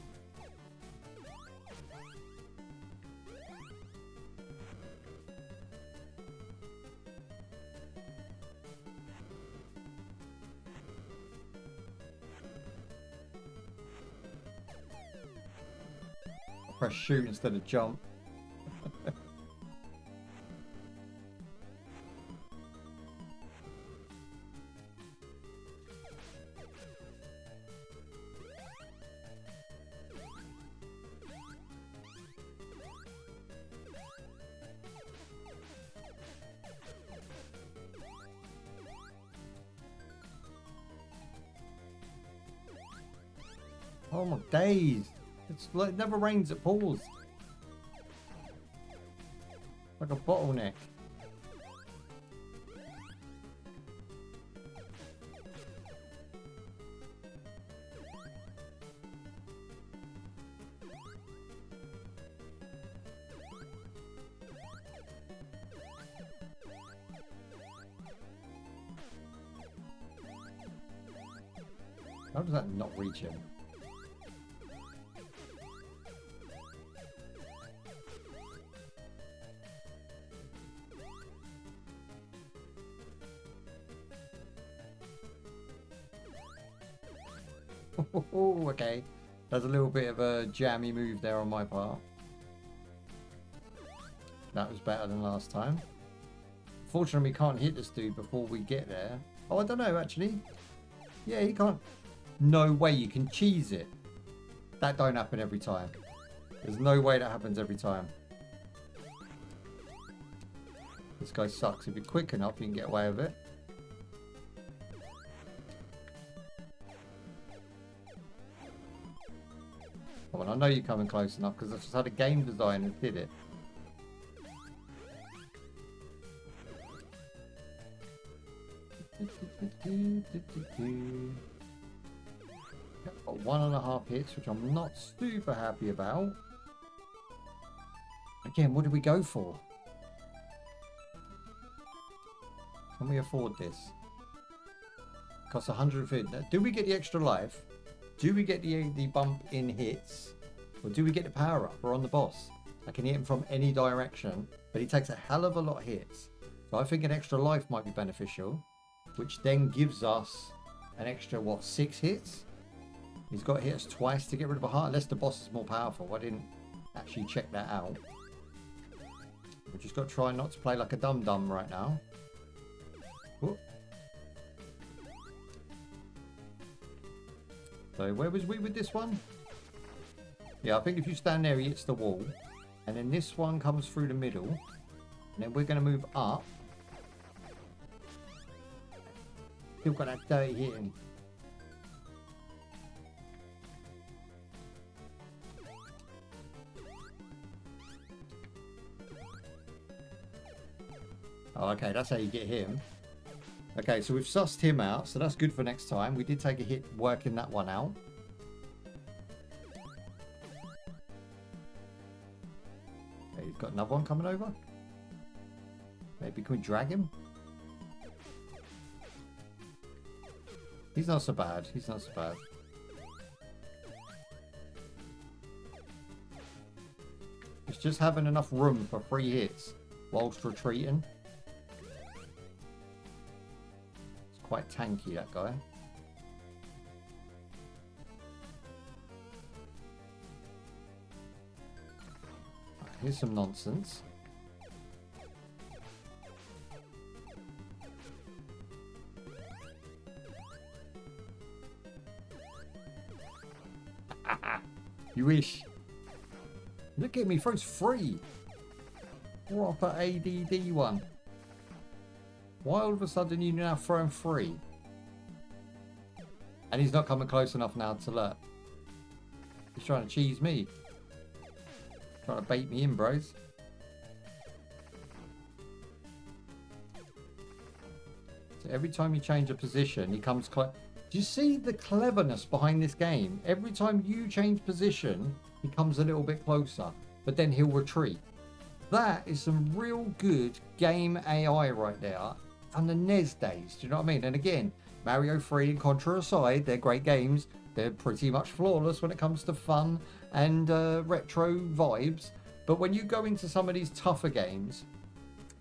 I'll press shoot instead of jump. Oh my days. It's like it never rains, it pours. Like a bottleneck. How does that not reach him? Oh, okay. That's a little bit of a jammy move there on my part. That was better than last time. Fortunately, we can't hit this dude before we get there. Oh, I don't know, actually. Yeah, he can't. No way you can cheese it. That don't happen every time. There's no way that happens every time. This guy sucks. If you're quick enough, you can get away with it. Come on, I know you're coming close enough because that's just how the game designer did it. Got 1.5 hits, which I'm not super happy about. Again, what did we go for? Can we afford this? Costs 150. Now, do we get the extra life? Do we get the bump in hits? Or do we get the power up? We're on the boss. I can hit him from any direction, but he takes a hell of a lot of hits. So I think an extra life might be beneficial, which then gives us an extra, what, 6 hits? He's got to hit us twice to get rid of a heart, unless the boss is more powerful. I didn't actually check that out. We just got to try not to play like a dum-dum right now. Whoop. So where was we with this one? Yeah, I think if you stand there, he hits the wall. And then this one comes through the middle. And then we're going to move up. Still got that dirty hitting. Oh, okay, that's how you get him. Okay, so we've sussed him out, so that's good for next time. We did take a hit working that one out. Okay, he's got another one coming over. Maybe can we drag him? He's not so bad. He's not so bad. It's just having enough room for 3 hits whilst retreating. Quite tanky, that guy. Right, here's some nonsense. You wish. Look at me, throws free. Proper ADD one. Why all of a sudden you now throw him free? And he's not coming close enough now to look. He's trying to cheese me. Trying to bait me in, bros. So every time you change a position, he comes close. Do you see the cleverness behind this game? Every time you change position, he comes a little bit closer. But then he'll retreat. That is some real good game AI right there. And the NES days, do you know what I mean? And again, Mario 3 and Contra aside, they're great games. They're pretty much flawless when it comes to fun and retro vibes. But when you go into some of these tougher games,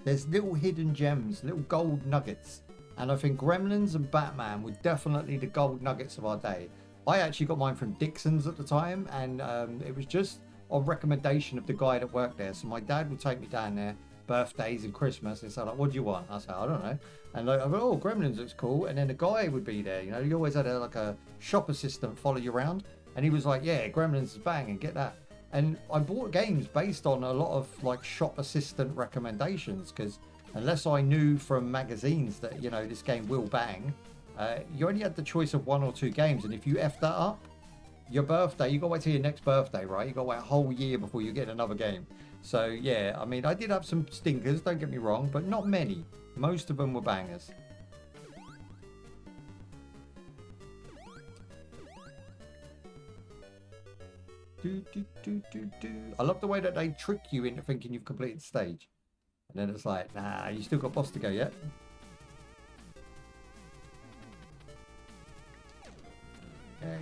there's little hidden gems, little gold nuggets. And I think Gremlins and Batman were definitely the gold nuggets of our day. I actually got mine from Dixon's at the time, and it was just on recommendation of the guy that worked there. So my dad would take me down there, birthdays and Christmas, and say like, what do you want? I said, I don't know. And like, I go, oh, Gremlins looks cool. And then the guy would be there, you know, you always had like a shop assistant follow you around, and he was like, yeah, Gremlins is banging, get that. And I bought games based on a lot of like shop assistant recommendations, because unless I knew from magazines that, you know, this game will bang, you only had the choice of 1 or 2 games, and if you F that up, your birthday, you got to wait till your next birthday, right? You got to wait a whole year before you get another game. So, yeah, I mean, I did have some stinkers, don't get me wrong, but not many. Most of them were bangers. I love the way that they trick you into thinking you've completed the stage. And then it's like, nah, you still got boss to go yet. Okay.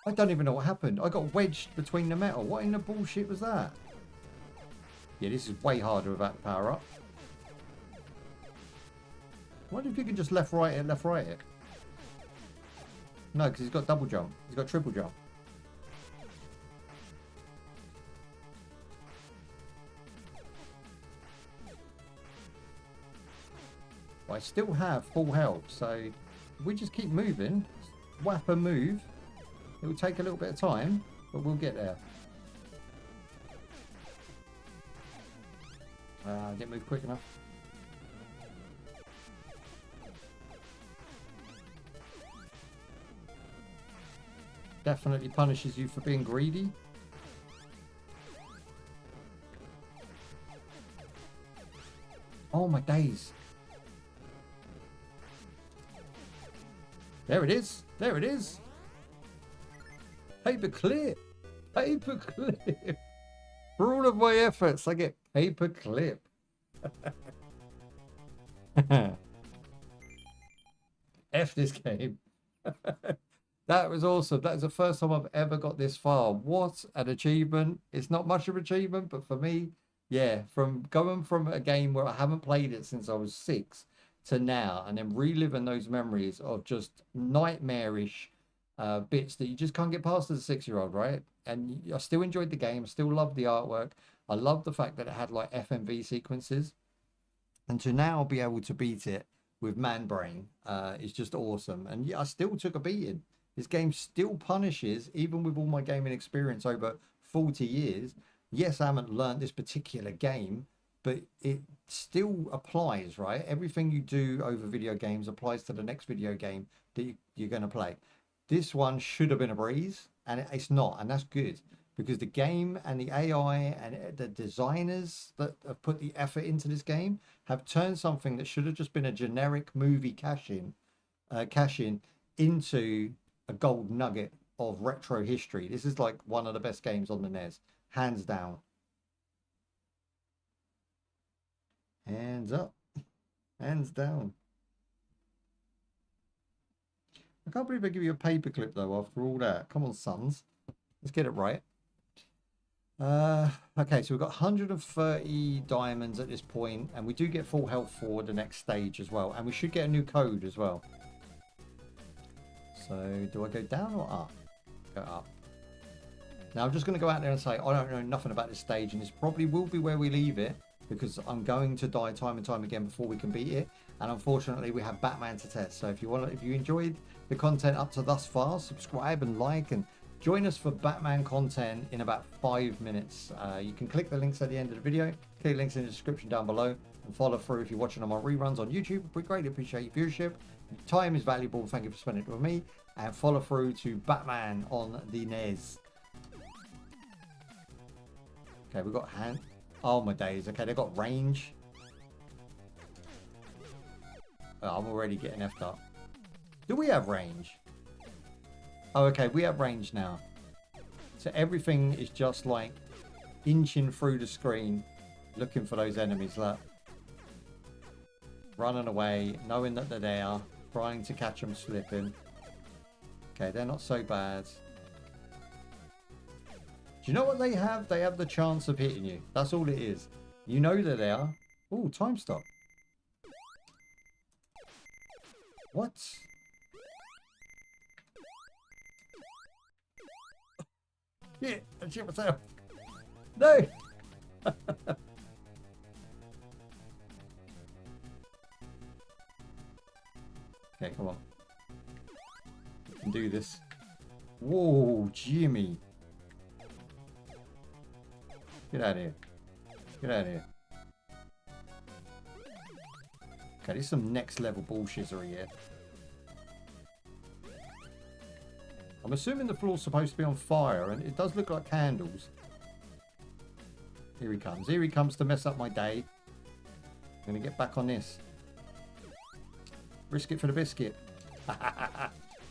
I don't even know what happened. I got wedged between the metal. What in the bullshit was that? Yeah, this is way harder without the power up. What if you can just left right it, left right it? No, because he's got double jump. He's got triple jump. But I still have full health, so if we just keep moving, whap and move, it will take a little bit of time, but we'll get there. Didn't move quick enough. Definitely punishes you for being greedy. Oh my days. There it is. There it is. Paper clip. Paper clip. For all of my efforts, I get paper clip. F this game. That was awesome. That was the first time I've ever got this far. What an achievement. It's not much of an achievement, but for me, yeah, from going from a game where I haven't played it since I was 6 to now, and then reliving those memories of just nightmarish bits that you just can't get past as a 6-year-old, right? And I still enjoyed the game. I still loved the artwork. I love the fact that it had like FMV sequences. And to now be able to beat it with man brain is just awesome. And yeah, I still took a beating. This game still punishes, even with all my gaming experience over 40 years. Yes, I haven't learned this particular game, but it still applies, right? Everything you do over video games applies to the next video game that you're going to play. This one should have been a breeze, and it's not, and that's good, because the game and the AI and the designers that have put the effort into this game have turned something that should have just been a generic movie cash-in into a gold nugget of retro history. This is like one of the best games on the NES, hands down. Hands up, hands down. I can't believe they give you a paperclip though after all that. Come on, sons, let's get it right. Okay, so we've got 130 diamonds at this point, and we do get full health for the next stage as well, and we should get a new code as well. So do I go down or up? Go up. Now I'm just going to go out there and say I don't know nothing about this stage, and this probably will be where we leave it, because I'm going to die time and time again before we can beat it, and unfortunately we have Batman to test. So if you enjoyed the content up to thus far, subscribe and like, and join us for Batman content in about 5 minutes. You can click the links at the end of the video, click links in the description down below, and follow through if you're watching on my reruns on YouTube. We greatly appreciate your viewership. Time is valuable. Thank you for spending it with me, and follow through to Batman on the NES. Okay, we've got hand. Oh my days. Okay, they've got range. Oh, I'm already getting effed up. Do we have range? Oh, okay, we have range now. So everything is just like inching through the screen, looking for those enemies. Look. Running away, knowing that they're there, trying to catch them slipping. Okay, they're not so bad. Do you know what they have? They have the chance of hitting you. That's all it is. You know they're there. Oh, time stop. What? Yeah, I shit myself. No! Okay, come on. We can do this. Whoa, Jimmy. Get out of here. Get out of here. Okay, this is some next level bullshittery here. I'm assuming the floor's supposed to be on fire, and it does look like candles. Here he comes. Here he comes to mess up my day. I'm going to get back on this. Risk it for the biscuit.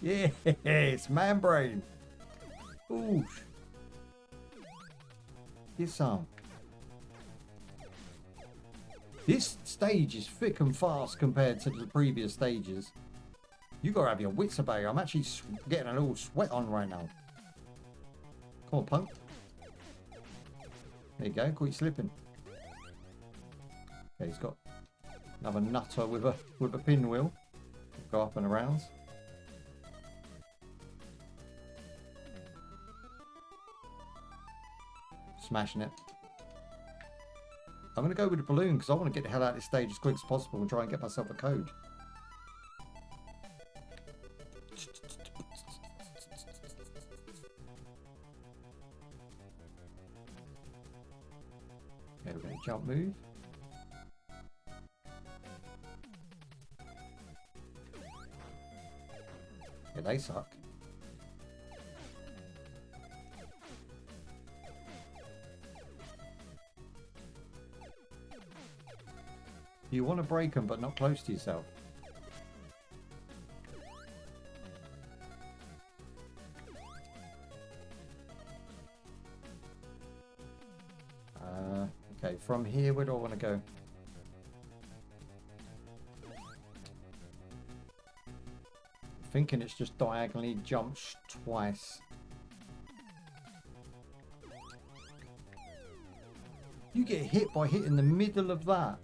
Yes, man brain. Ooh. Get some. This stage is thick and fast compared to the previous stages. You gotta have your wits about you. I'm actually getting a little sweat on right now. Come on, punk. There you go. Caught you slipping. Okay, he's got another nutter with a pinwheel. Go up and around. Smashing it. I'm going to go with the balloon because I want to get the hell out of this stage as quick as possible and try and get myself a code. Okay, we're going to jump move. Yeah, they suck. You want to break them, but not close to yourself. Okay, from here, where do I want to go? Thinking it's just diagonally jumps twice. You get hit by hitting the middle of that.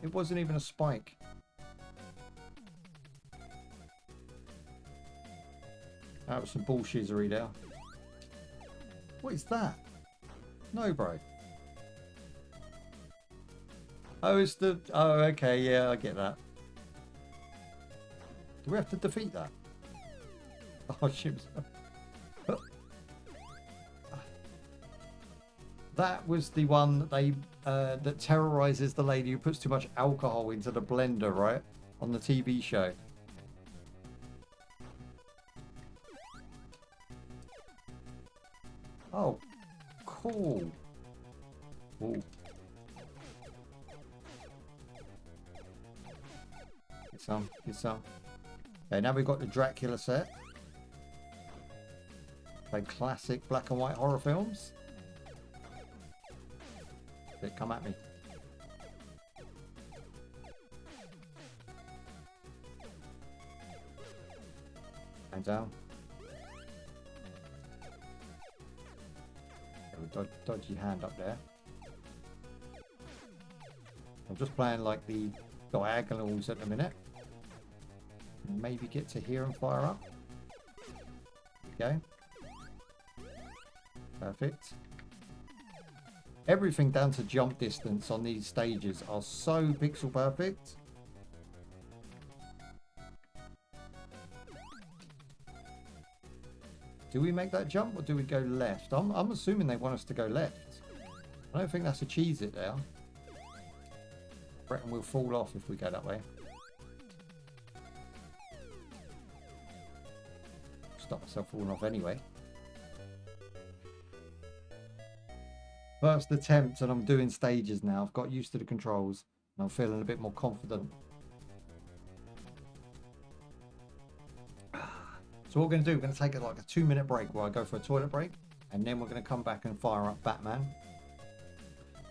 It wasn't even a spike. That was some bullshittery there. What is that? No, bro. Oh, it's the... Oh, okay, yeah, I get that. Do we have to defeat that? Oh, shit. That was the one that they that terrorizes the lady who puts too much alcohol into the blender, right? On the TV show. Oh, cool. Ooh. Get some, get some. Okay, now we've got the Dracula set. Play classic black and white horror films. Come at me. And down. Dodgy hand up there. I'm just playing like the diagonals at the minute. Maybe get to here and fire up. Okay. Perfect. Everything down to jump distance on these stages are so pixel perfect. Do we make that jump or do we go left? I'm assuming they want us to go left. I don't think that's a cheese it there. I reckon we'll fall off if we go that way. Stop myself falling off anyway. First attempt, and I'm doing stages now. I've got used to the controls and I'm feeling a bit more confident. So what we're going to do, we're going to take like a 2-minute break where I go for a toilet break, and then we're going to come back and fire up Batman.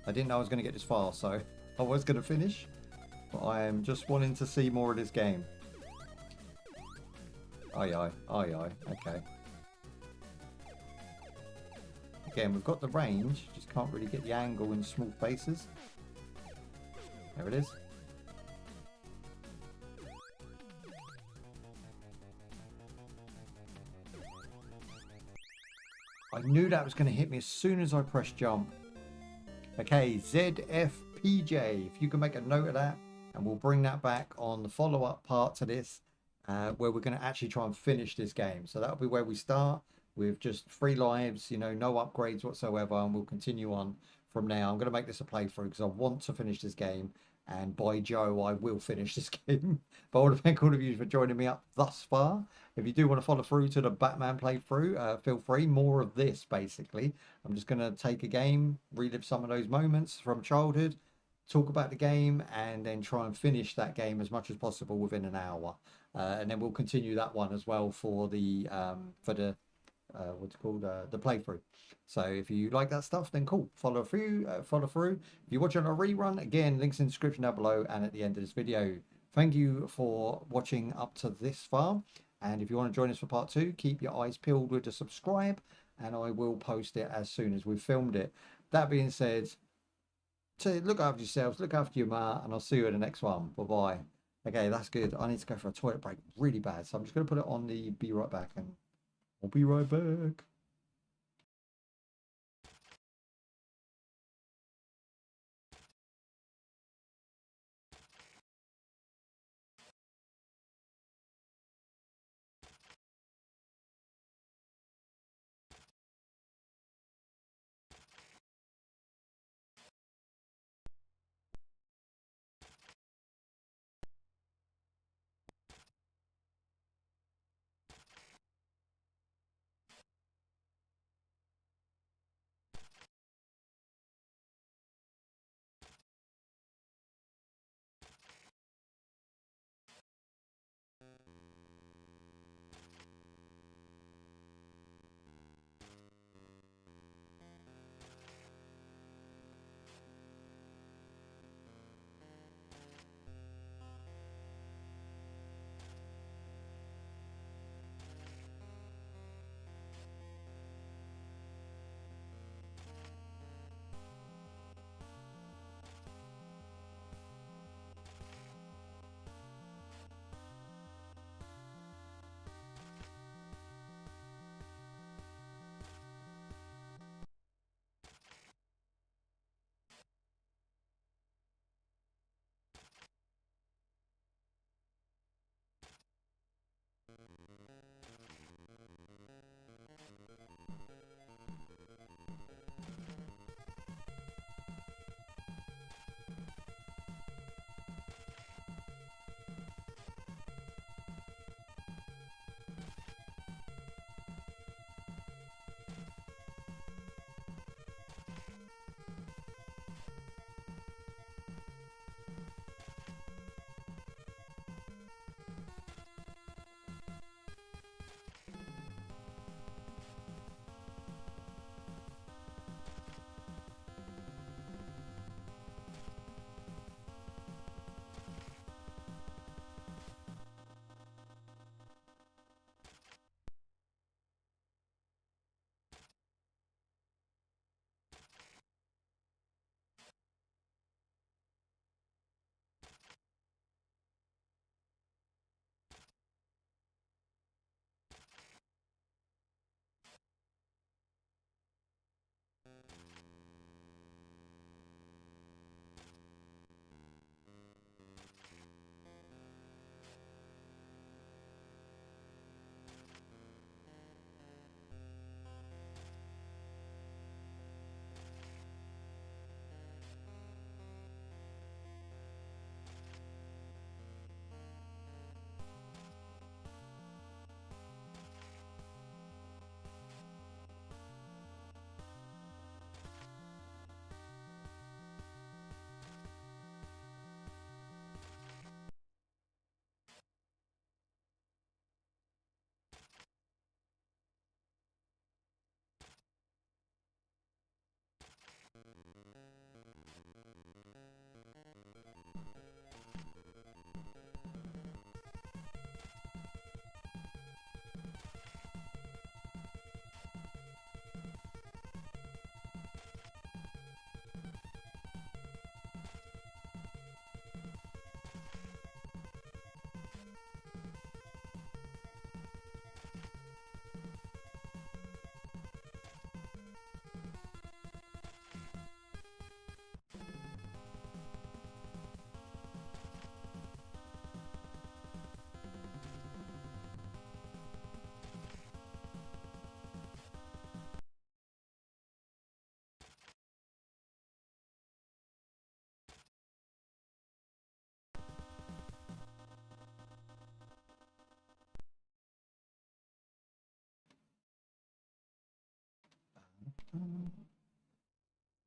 I didn't know I was going to get this far, so I was going to finish, but I am just wanting to see more of this game. Aye aye, aye aye, okay. Again, we've got the range, just can't really get the angle in small faces. There it is. I knew that was going to hit me as soon as I pressed jump. Okay, ZFPJ, if you can make a note of that, and we'll bring that back on the follow-up part to this, where we're going to actually try and finish this game. So that'll be where we start, with just 3 lives, you know, no upgrades whatsoever, and we'll continue on from now. I'm going to make this a playthrough because I want to finish this game And by Joe, I will finish this game. But I want to thank all of you for joining me up thus far. If you do want to follow through to the Batman playthrough, feel free. More of this, basically. I'm just going to take a game, relive some of those moments from childhood, talk about the game, and then try and finish that game as much as possible within an hour. And then we'll continue that one as well for the what's it called, the playthrough. So if you like that stuff, then cool, follow through. If you're watching a rerun, again, links in the description down below and at the end of this video. Thank you for watching up to this far, and if you want to join us for part 2, keep your eyes peeled with the subscribe, and I will post it as soon as we've filmed it. That being said, look after yourselves, look after your ma, and I'll see you in the next one. Bye bye. Okay, that's good. I need to go for a toilet break really bad, so I'm just going to put it on the be right back, and I'll be right back.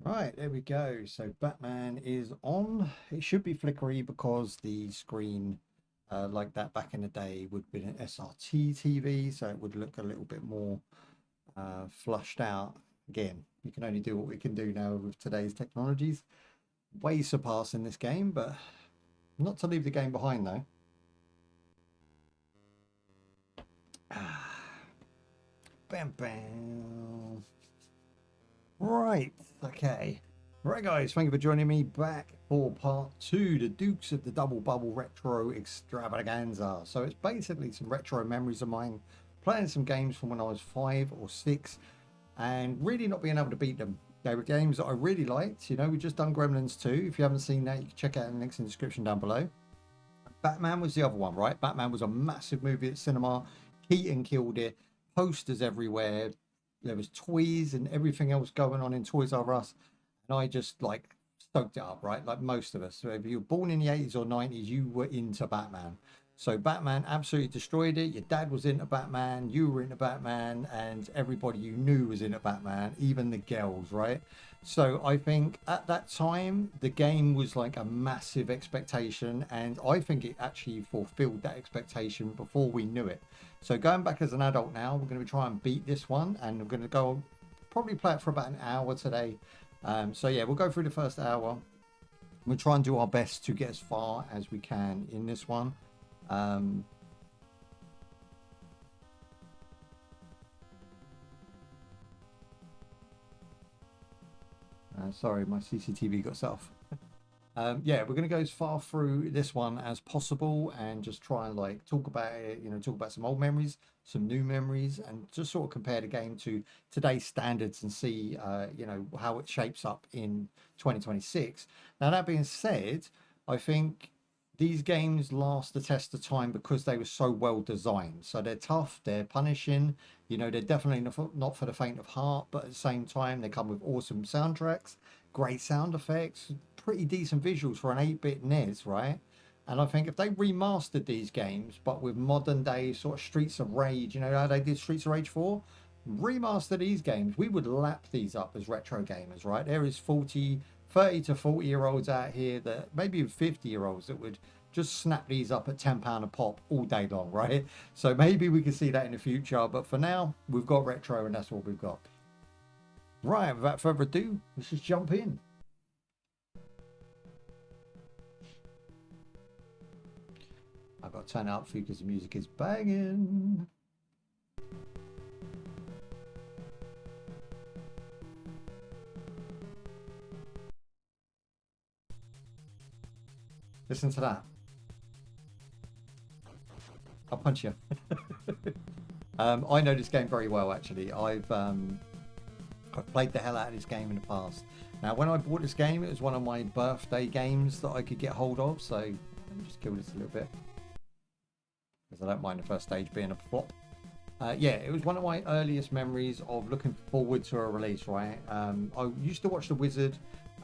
Right, there we go. So Batman is on. It should be flickery because the screen, like that back in the day, would have been an SRT TV, so it would look a little bit more flushed out. Again, you can only do what we can do now with today's technologies. Way surpassing this game, but not to leave the game behind though. Bam, bam. Right, okay. Right, guys, thank you for joining me back for part 2, the Dukes of the Double Bubble Retro Extravaganza. So it's basically some retro memories of mine, playing some games from when I was 5 or 6, and really not being able to beat them. They were games that I really liked. You know, we've just done Gremlins 2. If you haven't seen that, you can check out the links in the description down below. Batman was the other one, right? Batman was a massive movie at cinema. Keaton killed it. Posters everywhere. There was toys and everything else going on in Toys R Us, and I just like stoked it up, right? Like most of us. So if you were born in the 80s or 90s, you were into Batman. So Batman absolutely destroyed it. Your dad was into Batman, you were into Batman, and everybody you knew was into Batman, even the girls, right? So I think at that time, the game was like a massive expectation, and I think it actually fulfilled that expectation before we knew it. So going back as an adult now, we're going to try and beat this one, and we're going to go probably play it for about an hour today. So yeah, we'll go through the first hour. We'll try and do our best to get as far as we can in this one. Sorry, my CCTV got set off. Yeah, we're going to go as far through this one as possible and just try and like talk about it, you know, talk about some old memories, some new memories, and just sort of compare the game to today's standards and see, you know, how it shapes up in 2026. Now, that being said, I think these games last the test of time because they were so well designed. So they're tough, they're punishing, you know, they're definitely not for the faint of heart, but at the same time, they come with awesome soundtracks, great sound effects, pretty decent visuals for an 8-bit NES, right? And I think if they remastered these games, but with modern day sort of Streets of Rage, you know how they did Streets of Rage 4? Remaster these games, we would lap these up as retro gamers, right? There is 30 to 40 year olds out here that maybe even 50 year olds that would just snap these up at £10 a pop all day long, right? So maybe we can see that in the future, but for now we've got retro and that's what we've got. Right, without further ado, let's just jump in. I've got to turn it up for you because the music is banging. Listen to that. I'll punch you. I know this game very well, actually. I've played the hell out of this game in the past. Now, when I bought this game, it was one of my birthday games that I could get hold of. So let me just kill this a little bit, because I don't mind the first stage being a flop. Yeah, it was one of my earliest memories of looking forward to a release, right? I used to watch The Wizard.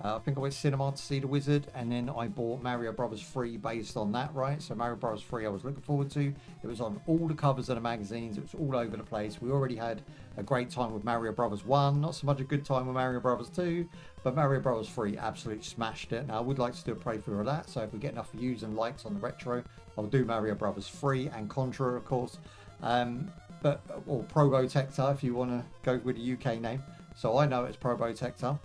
I think I went to cinema to see The Wizard, and then I bought Mario Brothers 3 based on that, right? So Mario Brothers 3 I was looking forward to. It was on all the covers of the magazines. It was all over the place. We already had a great time with Mario Brothers 1. Not so much a good time with Mario Brothers 2, but Mario Brothers 3 absolutely smashed it. Now, I would like to do a playthrough of that, so if we get enough views and likes on the retro, I'll do Mario Brothers 3 and Contra, of course. Or Probotector, if you want to go with a UK name. So I know it's Probotector.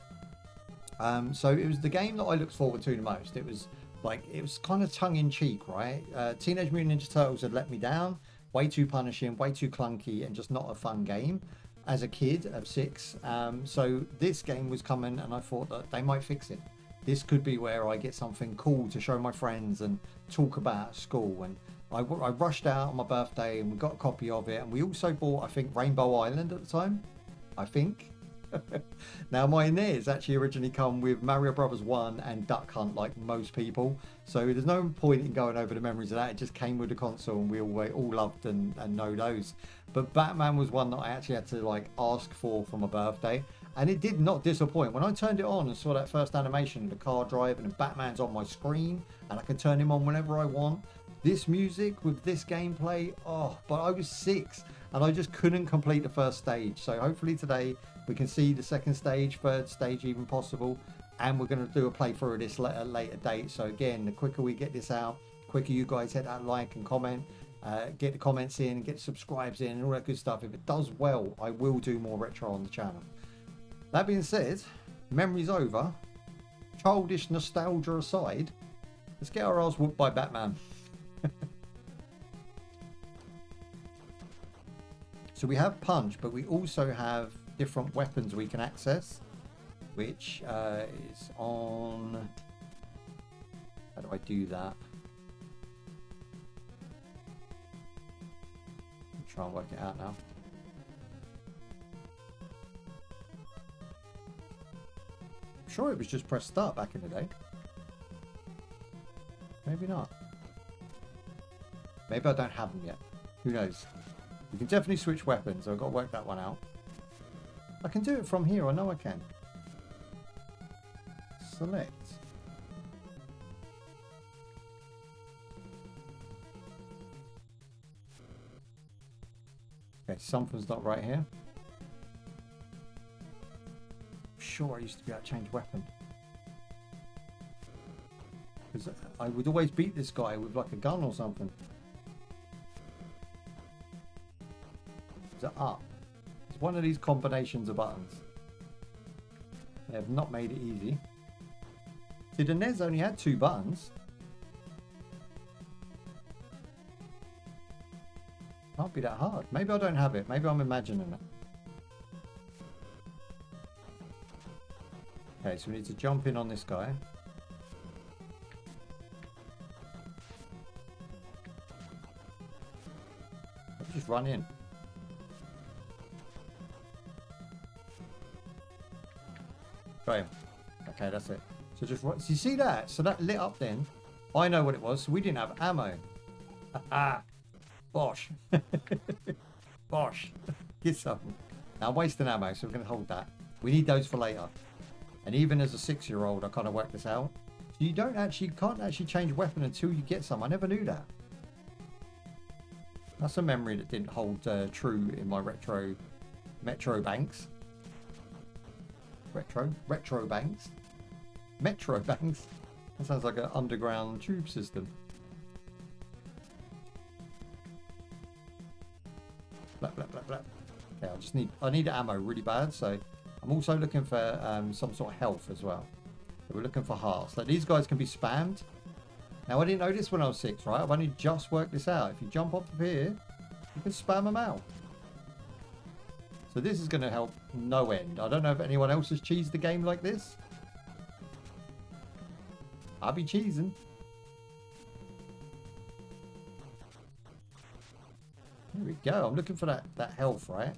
So it was the game that I looked forward to the most. It was like, it was kind of tongue-in-cheek, right? Teenage Mutant Ninja Turtles had let me down. Way too punishing, way too clunky, and just not a fun game as a kid of 6. So this game was coming, and I thought that they might fix it. This could be where I get something cool to show my friends and talk about at school. And I rushed out on my birthday, and we got a copy of it. And we also bought, I think, Rainbow Island at the time, I think. Now, my NES actually originally come with Mario Brothers 1 and Duck Hunt, like most people. So there's no point in going over the memories of that. It just came with the console, and we all loved and know those. But Batman was one that I actually had to like ask for my birthday, and it did not disappoint. When I turned it on and saw that first animation of the car driving and Batman's on my screen, and I can turn him on whenever I want. This music with this gameplay, oh, but I was 6 and I just couldn't complete the first stage. So hopefully today We can see the second stage, third stage even possible. And we're going to do a playthrough of this at a later date. So again, the quicker we get this out, the quicker you guys hit that like and comment. Get the comments in, get the subscribes in and all that good stuff. If it does well, I will do more retro on the channel. That being said, memory's over. Childish nostalgia aside, let's get our ass whooped by Batman. So we have punch, but we also have different weapons we can access, which is on... How do I do that? Try and work it out now. I'm sure it was just press start back in the day. Maybe not. Maybe I don't have them yet. Who knows? You can definitely switch weapons. I've got to work that one out. I can do it from here. I know I can. Select. Okay, something's not right here. I'm sure I used to be able to change weapon. Because I would always beat this guy with like a gun or something. Is it up? It's one of these combinations of buttons. They have not made it easy. See, the NES only had 2 buttons. Can't be that hard. Maybe I don't have it. Maybe I'm imagining it. Okay, so we need to jump in on this guy. Let's just run in. Got him. Okay, that's it. So just so you see that? So that lit up then. I know what it was. So we didn't have ammo. Ah. Bosh. Bosh. Get some. Now I'm wasting ammo, so we're going to hold that. We need those for later. And even as a 6-year-old, I kind of worked this out. So you can't actually change weapon until you get some. I never knew that. That's a memory that didn't hold true in my Metro banks. Retro banks. Metro banks. That sounds like an underground tube system. Blah, blah, blah, blah. Okay, I need ammo really bad, so I'm also looking for some sort of health as well. So we're looking for hearts. Like these guys can be spammed. Now I didn't know this when I was 6, right? I've only just worked this out. If you jump off of here, you can spam them out. So this is going to help no end. I don't know if anyone else has cheesed the game like this. I'll be cheesing. There we go. I'm looking for that health, right?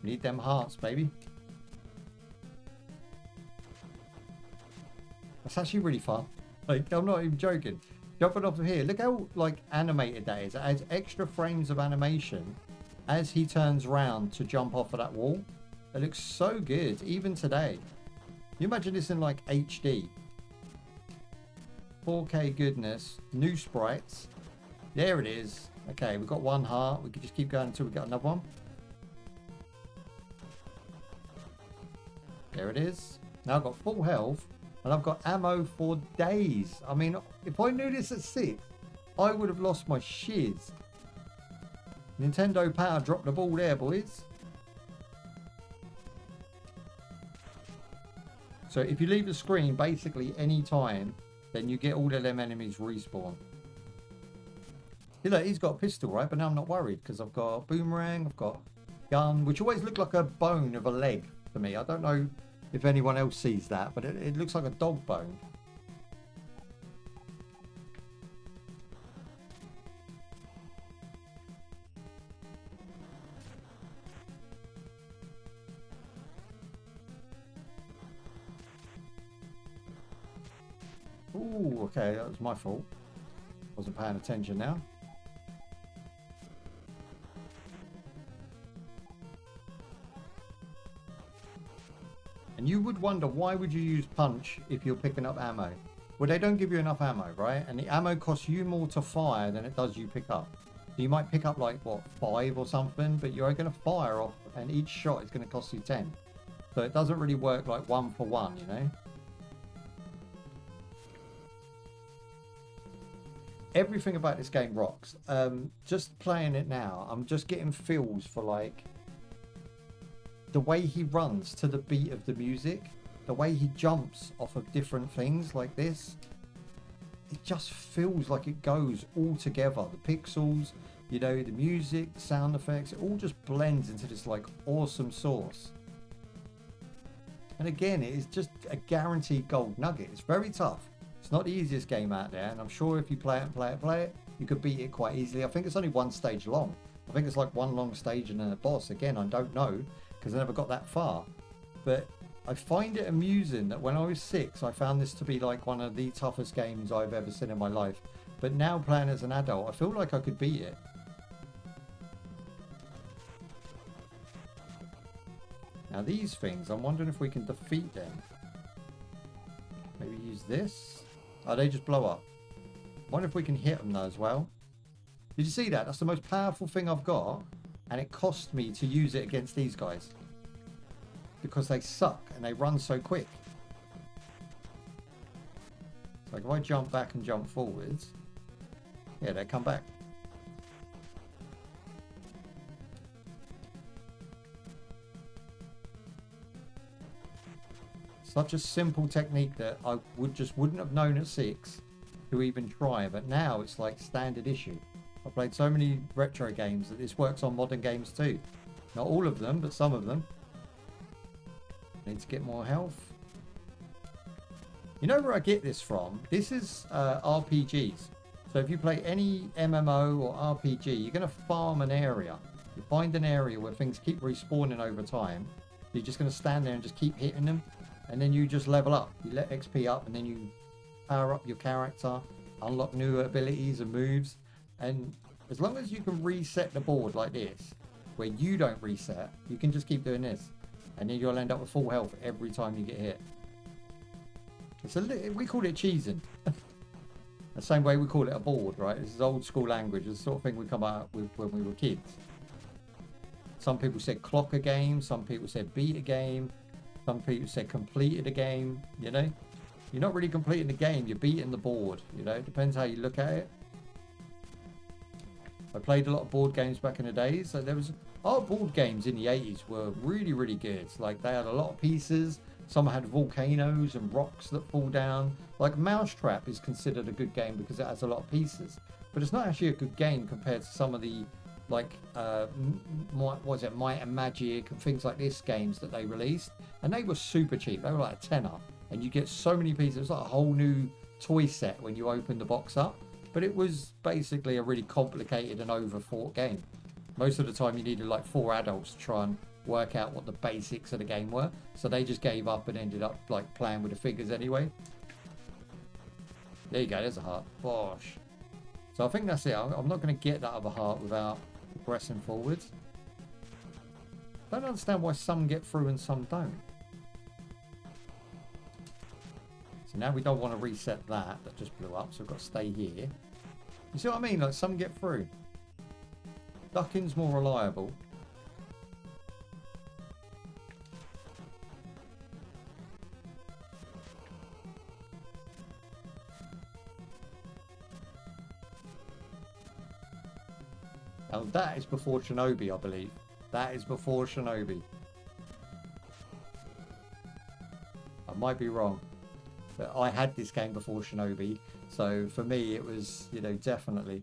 Need them hearts, baby. That's actually really fun. Like, I'm not even joking. Jumping off of here. Look how, like, animated that is. It adds extra frames of animation as he turns around to jump off of that wall. It looks so good, even today. You imagine this in, like, HD. 4K goodness. New sprites. There it is. Okay, we've got 1 heart. We can just keep going until we get another one. There it is. Now I've got full health. And I've got ammo for days. I mean, if I knew this at 6, I would have lost my shiz. Nintendo Power dropped the ball there, boys. So if you leave the screen basically any time, then you get all of them enemies respawn. See, look, he's got a pistol, right? But now I'm not worried because I've got a boomerang, I've got a gun, which always look like a bone of a leg to me. I don't know if anyone else sees that, but it looks like a dog bone. Ooh, okay, that was my fault. Wasn't paying attention now. And you would wonder, why would you use punch if you're picking up ammo? Well, they don't give you enough ammo, right? And the ammo costs you more to fire than it does you pick up. So you might pick up like, what, 5 or something, but you're going to fire off and each shot is going to cost you 10. So it doesn't really work like one for one, you know? Everything about this game rocks. Just playing it now, I'm just getting feels for like the way he runs to the beat of the music, the way he jumps off of different things like this. It just feels like it goes all together. The pixels, you know, the music, the sound effects, it all just blends into this like awesome sauce. And again, it is just a guaranteed gold nugget. It's very tough. It's not the easiest game out there, and I'm sure if you play it, you could beat it quite easily. I think it's only one stage long. I think it's like one long stage and then a boss. Again, I don't know because I never got that far. But I find it amusing that when I was 6, I found this to be like one of the toughest games I've ever seen in my life. But now playing as an adult, I feel like I could beat it. Now these things, I'm wondering if we can defeat them. Maybe use this. Oh, they just blow up. I wonder if we can hit them though as well. Did you see that? That's the most powerful thing I've got. And it cost me to use it against these guys. Because they suck and they run so quick. So like if I jump back and jump forwards. Yeah, they come back. Such a simple technique that I wouldn't have known at 6 to even try, but now it's like standard issue. I've played so many retro games that this works on modern games too. Not all of them, but some of them. Need to get more health. You know where I get this from? This is RPGs. So if you play any MMO or RPG, you're going to farm an area. You find an area where things keep respawning over time. You're just going to stand there and just keep hitting them. And then you just level up. You let XP up and then you power up your character, unlock new abilities and moves. And as long as you can reset the board like this, where you don't reset, you can just keep doing this. And then you'll end up with full health every time you get hit. It's we call it cheesing. The same way we call it a board, right? This is old school language. It's the sort of thing we come out with when we were kids. Some people said clock a game. Some people said beat a game. Some people said completed a game, you know? You're not really completing the game, you're beating the board, you know? It depends how you look at it. I played a lot of board games back in the days. So there was... Our board games in the 80s were really, really good. Like, they had a lot of pieces. Some had volcanoes and rocks that fall down. Like, Mousetrap is considered a good game because it has a lot of pieces. But it's not actually a good game compared to some of the... like what was it, Might and Magic and things like this games that they released, and they were super cheap. They were like a tenner, and you get so many pieces. It was like a whole new toy set when you open the box up, but it was basically a really complicated and overthought game. Most of the time you needed like 4 adults to try and work out what the basics of the game were, so they just gave up and ended up like playing with the figures anyway. There you go, there's a heart. Bosh. So I think that's it. I'm not going to get that other heart without pressing forwards. Don't understand why some get through and some don't. So now we don't want to reset that just blew up, so we've got to stay here. You see what I mean? Like, some get through. Ducking's more reliable. Now that is before Shinobi, I believe. That is before Shinobi. I might be wrong. But I had this game before Shinobi. So for me it was, you know, definitely.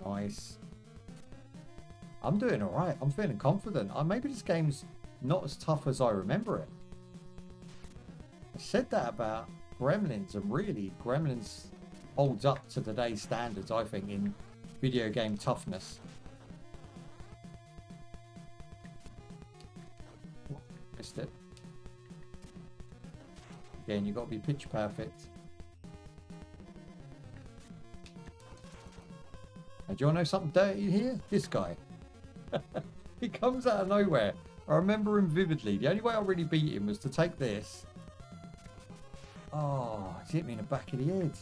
Nice. I'm doing alright. I'm feeling confident. Maybe this game's not as tough as I remember it. I said that about Gremlins, and really Gremlins holds up to today's standards, I think, in video game toughness. Missed it. Again, you've got to be pitch perfect. And do you want to know something dirty here? This guy. He comes out of nowhere. I remember him vividly. The only way I really beat him was to take this. Oh, he's hit me in the back of the head.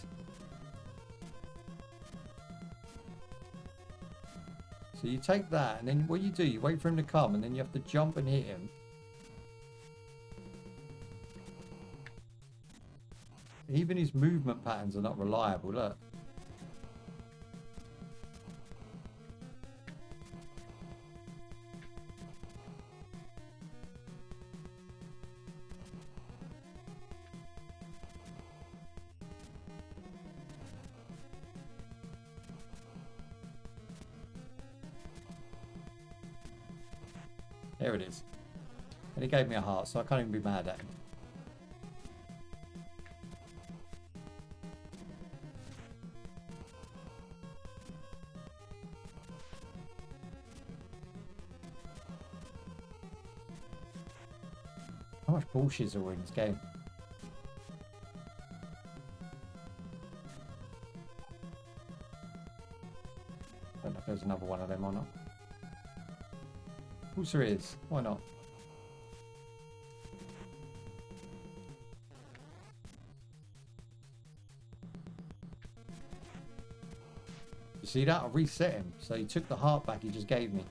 So you take that, and then what you do, you wait for him to come, and then you have to jump and hit him. Even his movement patterns are not reliable, look. There it is. And he gave me a heart, so I can't even be mad at him. How much bullshit are in this game? I don't know if there's another one of them or not. Of course there is. Why not? You see that? I reset him. So he took the heart back he just gave me.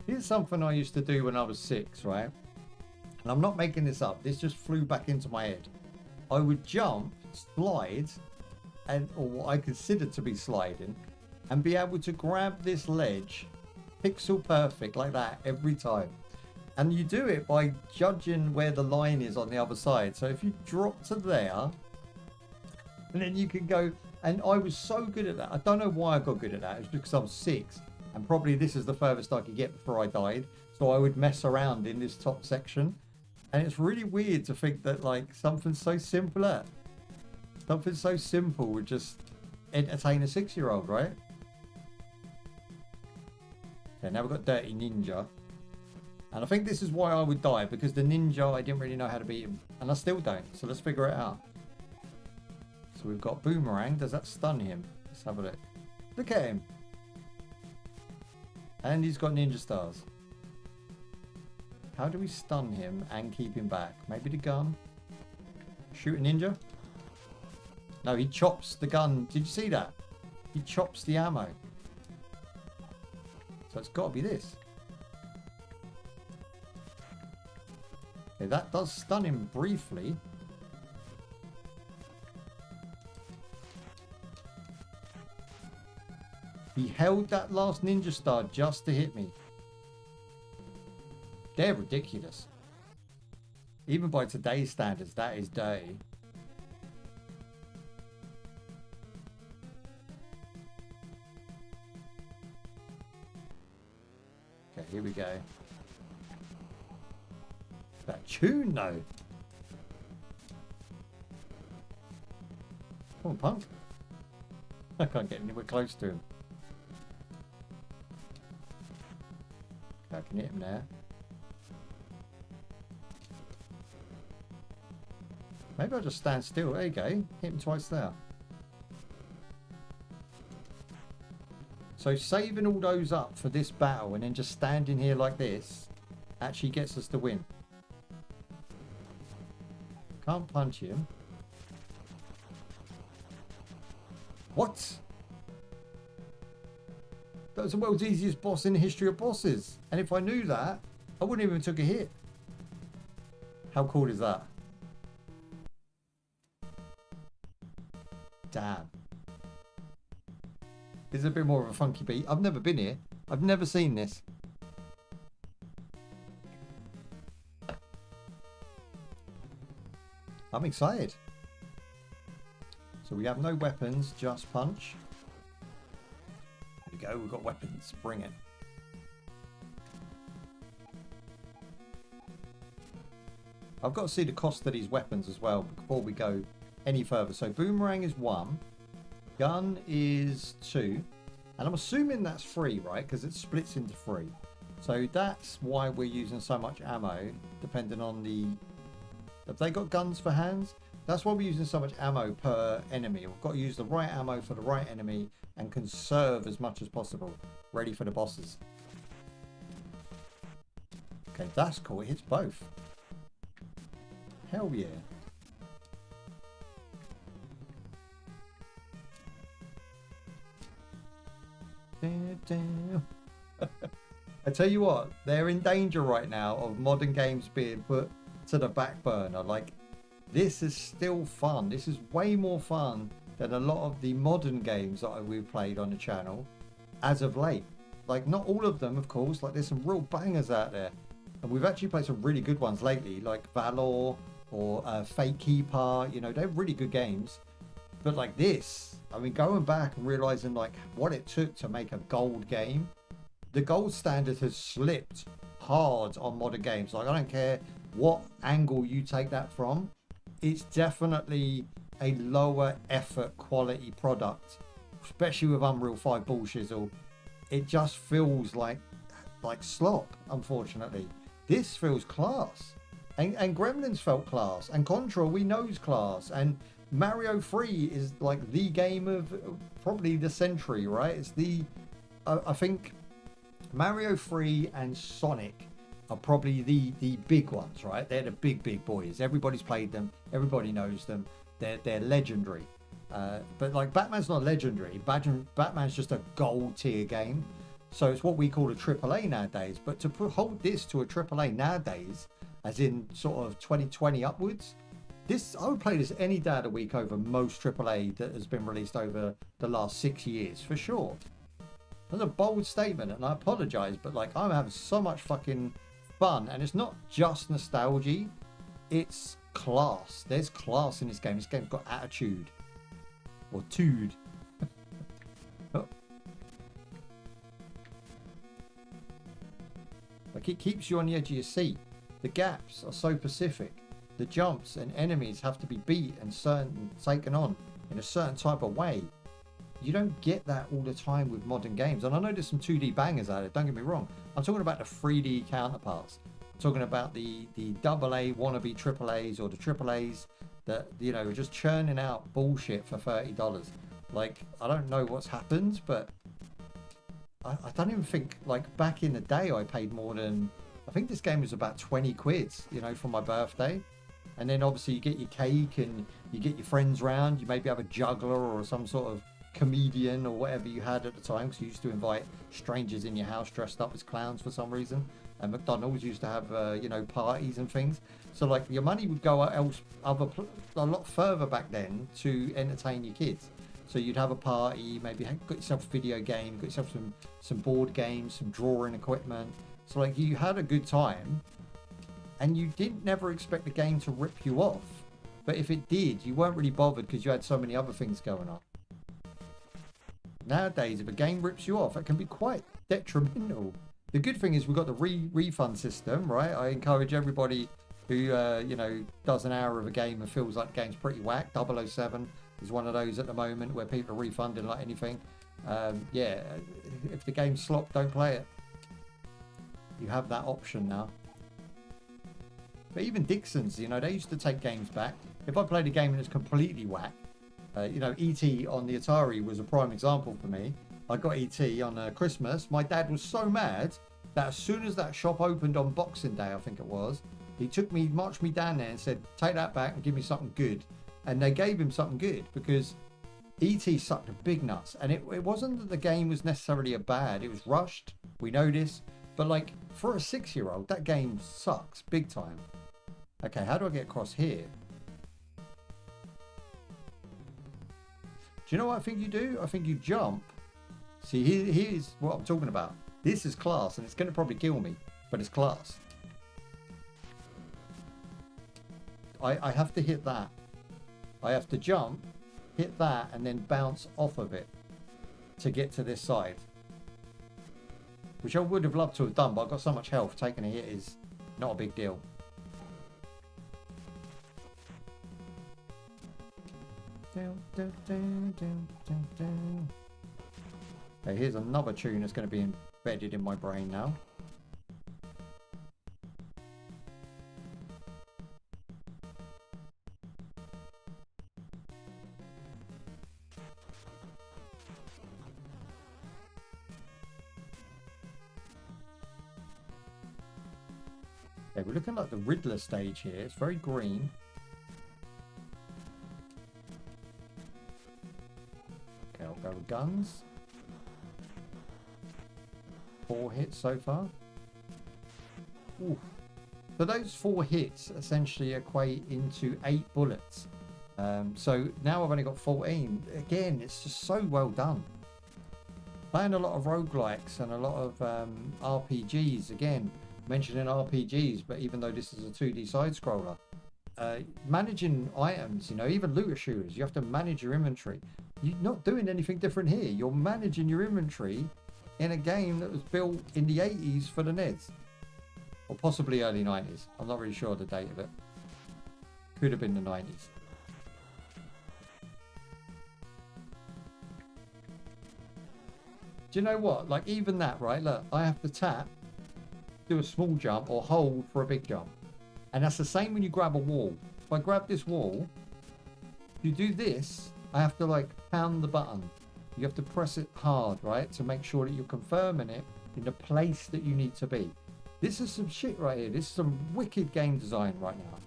Here's something I used to do when I was 6, right? And I'm not making this up. This just flew back into my head. I would jump, slide, or what I considered to be sliding, and be able to grab this ledge, pixel perfect, like that every time. And you do it by judging where the line is on the other side. So if you drop to there, and then you can go, and I was so good at that. I don't know why I got good at that. It was because I was 6. And probably this is the furthest I could get before I died. So I would mess around in this top section. And it's really weird to think that like something so simple would just entertain a 6-year-old, right? Okay, now we've got Dirty Ninja. And I think this is why I would die, because the ninja, I didn't really know how to beat him. And I still don't. So let's figure it out. So we've got Boomerang. Does that stun him? Let's have a look. Look at him. And he's got ninja stars. How do we stun him and keep him back? Maybe the gun? Shoot a ninja? No, he chops the gun. Did you see that? He chops the ammo. So it's got to be this. Okay, that does stun him briefly. He held that last ninja star just to hit me. They're ridiculous. Even by today's standards, that is dirty. Okay, here we go. That tune, though. Come on, punk. I can't get anywhere close to him. I can hit him there. Maybe I'll just stand still. There you go. Hit him twice there. So saving all those up for this battle and then just standing here like this actually gets us the win. Can't punch him. What? That was the world's easiest boss in the history of bosses. And if I knew that, I wouldn't even took a hit. How cool is that? Damn. This is a bit more of a funky beat. I've never been here. I've never seen this. I'm excited. So we have no weapons, just punch. Here we go, we've got weapons. Bring it. I've got to see the cost of these weapons as well before we go any further. So boomerang is 1. Gun is 2. And I'm assuming that's 3, right? Because it splits into 3. So that's why we're using so much ammo, depending on the... Have they got guns for hands? That's why we're using so much ammo per enemy. We've got to use the right ammo for the right enemy and conserve as much as possible. Ready for the bosses. Okay, that's cool. It hits both. Hell yeah. I tell you what, they're in danger right now of modern games being put to the back burner. Like, this is still fun. This is way more fun than a lot of the modern games that we've played on the channel as of late. Like, not all of them, of course. Like, there's some real bangers out there. And we've actually played some really good ones lately, like Valor or Fake Keeper. You know, they're really good games. But like this, I mean, going back and realizing like what it took to make a gold game, the gold standard has slipped hard on modern games. Like, I don't care what angle you take that from, it's definitely a lower effort quality product, especially with Unreal 5 bullshizzle. It just feels like slop, unfortunately. This feels class. And Gremlins felt class. And Contra, we know is class. And Mario 3 is like the game of probably the century, right? It's the... I think Mario 3 and Sonic are probably the big ones, right? They're the big boys. Everybody's played them. Everybody knows them. They're legendary. But like Batman's not legendary. Batman's just a gold tier game. So it's what we call a AAA nowadays. But to hold this to a AAA nowadays, as in sort of 2020 upwards, I would play this any day of the week over most AAA that has been released over the last 6 years, for sure. That's a bold statement, and I apologize, but like, I'm having so much fucking fun, and it's not just nostalgia, it's class. There's class in this game. This game's got attitude. Or tude. Oh. Like, it keeps you on the edge of your seat. The gaps are so specific. The jumps and enemies have to be beat and taken on in a certain type of way. You don't get that all the time with modern games. And I know there's some 2D bangers out there, don't get me wrong. I'm talking about the 3D counterparts. I'm talking about the AA wannabe AAAs or the AAAs that, you know, are just churning out bullshit for $30. Like, I don't know what's happened, but I don't even think, like, back in the day I paid more than... I think this game was about 20 quid, you know, for my birthday. And then obviously you get your cake and you get your friends round. You maybe have a juggler or some sort of comedian or whatever you had at the time, because you used to invite strangers in your house dressed up as clowns for some reason. And McDonald's used to have, you know, parties and things. So like your money would go a lot further back then to entertain your kids. So you'd have a party, maybe got yourself a video game, got yourself some board games, some drawing equipment. So like you had a good time, and you didn't never expect the game to rip you off. But if it did, you weren't really bothered because you had so many other things going on. Nowadays, if a game rips you off, it can be quite detrimental. The good thing is we've got the refund system, right? I encourage everybody who, you know, does an hour of a game and feels like the game's pretty whack. 007 is one of those at the moment where people are refunding like anything. Yeah, if the game's slop, don't play it. You have that option now. But even Dixon's, you know, they used to take games back. If I played a game and it's completely whack, you know, E.T. on the Atari was a prime example for me. I got E.T. on Christmas. My dad was so mad that as soon as that shop opened on Boxing Day, I think it was, he marched me down there and said, take that back and give me something good. And they gave him something good because E.T. sucked a big nuts. And it wasn't that the game was necessarily a bad. It was rushed. We know this. But like, for a 6-year-old, that game sucks big time. Okay, how do I get across here? Do you know what I think you do? I think you jump. See, here's what I'm talking about. This is class, and it's going to probably kill me, but it's class. I have to hit that. I have to jump, hit that, and then bounce off of it to get to this side. Which I would have loved to have done, but I've got so much health, taking a hit is not a big deal. Okay, here's another tune that's going to be embedded in my brain now. Okay, we're looking like the Riddler stage here. It's very green. Okay, I'll go with guns. 4 hits so far. Ooh. So those 4 hits essentially equate into 8 bullets. So now I've only got 14. Again, it's just so well done. Playing a lot of roguelikes and a lot of RPGs. Again, mentioning RPGs, but even though this is a 2D side scroller, managing items, you know, even looter shooters, you have to manage your inventory. You're not doing anything different here. You're managing your inventory in a game that was built in the 80s for the NES. Or possibly early 90s. I'm not really sure of the date of it. Could have been the 90s. Do you know what? Like, even that, right? Look, I have to tap, do a small jump, or hold for a big jump. And that's the same when you grab a wall. If I grab this wall, if you do this, I have to, like, pound the button. You have to press it hard, right? To make sure that you're confirming it in the place that you need to be. This is some shit right here. This is some wicked game design right now.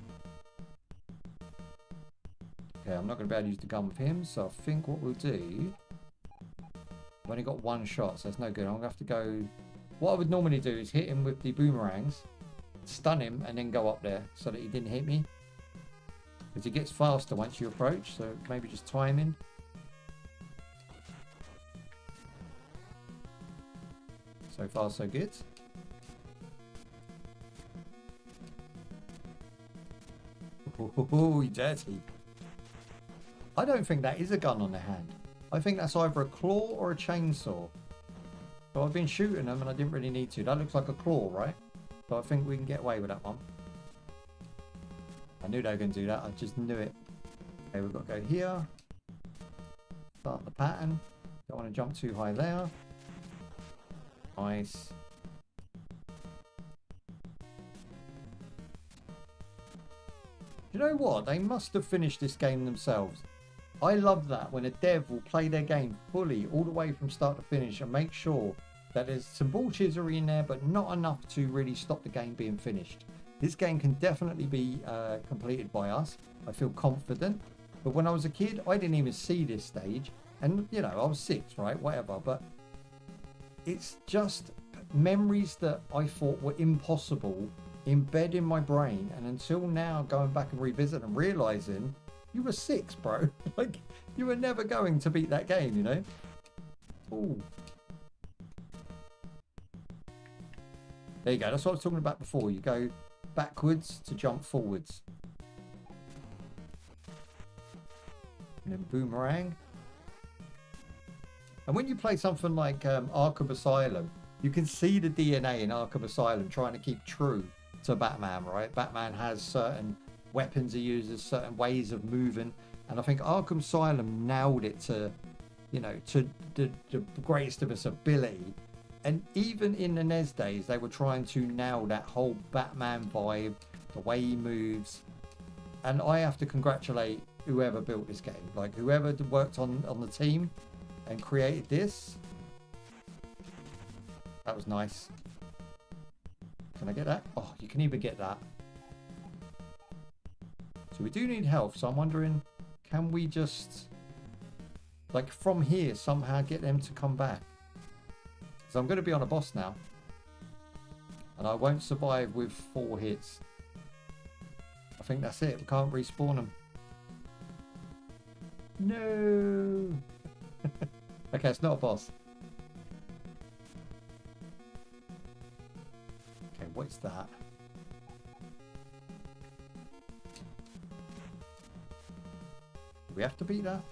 Okay, I'm not going to be able to use the gun with him, so I think what we'll do... I've only got 1 shot, so that's no good. I'm going to have to go... What I would normally do is hit him with the boomerangs, stun him, and then go up there so that he didn't hit me. Because he gets faster once you approach, so maybe just timing. So far, so good. Oh, dirty. I don't think that is a gun on the hand. I think that's either a claw or a chainsaw. So I've been shooting them and I didn't really need to. That looks like a claw, right? So I think we can get away with that one. I knew they were going to do that. I just knew it. Okay, we've got to go here. Start the pattern. Don't want to jump too high there. Nice. You know what? They must have finished this game themselves. I love that when a dev will play their game fully, all the way from start to finish, and make sure that there's some bullshittery in there, but not enough to really stop the game being finished. This game can definitely be completed by us. I feel confident. But when I was a kid, I didn't even see this stage. And, you know, I was 6, right? Whatever. But it's just memories that I thought were impossible embed in my brain. And until now, going back and revisiting and realizing... You were 6, bro. Like, you were never going to beat that game, you know? Ooh. There you go. That's what I was talking about before. You go backwards to jump forwards. And then boomerang. And when you play something like Arkham Asylum, you can see the DNA in Arkham Asylum trying to keep true to Batman, right? Batman has certain... weapons he uses, certain ways of moving, and I think Arkham Asylum nailed it to, you know, to the greatest of its ability. And even in the NES days, they were trying to nail that whole Batman vibe, the way he moves. And I have to congratulate whoever built this game, like whoever worked on the team and created this. That was nice. Can I get that? Oh, you can even get that. So we do need health, so I'm wondering, can we just, like, from here somehow get them to come back? So I'm going to be on a boss now. And I won't survive with 4 hits. I think that's it. We can't respawn them. No! Okay, it's not a boss. Okay, what is that? Do we have to beat that?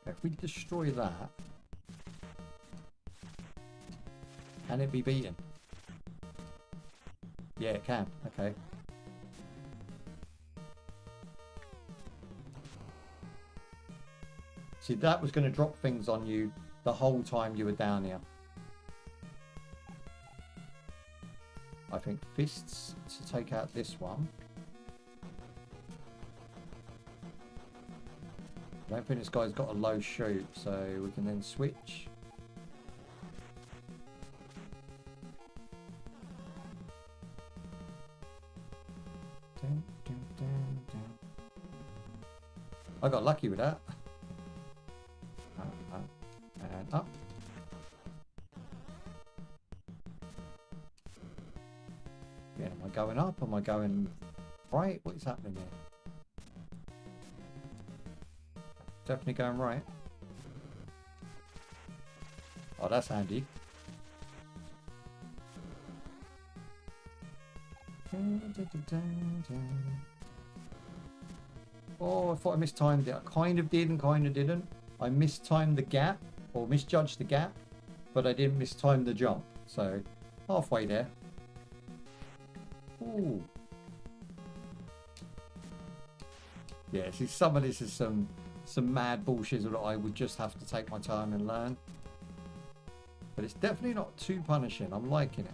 If we destroy that, can it be beaten? Yeah, it can. Okay. See, that was going to drop things on you the whole time you were down here. I think fists to take out this one. I don't think this guy's got a low shoot, so we can then switch. Dun, dun, dun, dun. I got lucky with that. And up. Yeah, am I going up? Am I going right? What is happening here? Definitely going right. Oh, that's handy. Oh, I thought I mistimed it. I kind of did and kind of didn't. I mistimed the gap, or misjudged the gap, but I didn't mistime the jump. So, halfway there. Ooh. Yeah, see, some of this is some mad bullshit that I would just have to take my time and learn. But it's definitely not too punishing. I'm liking it.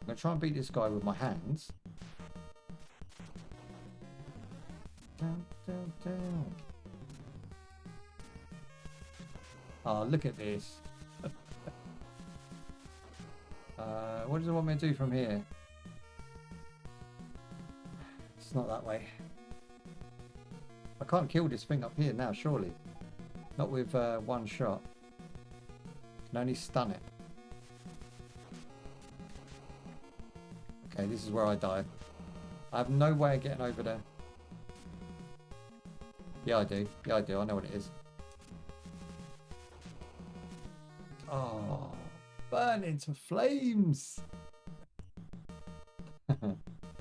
I'm going to try and beat this guy with my hands. Down, down, down. Oh, look at this. What does it want me to do from here? It's not that way. I can't kill this thing up here now, surely. Not with one shot. Can only stun it. Okay, this is where I die. I have no way of getting over there. Yeah, I do. Yeah, I do. I know what it is. Oh, burn into flames.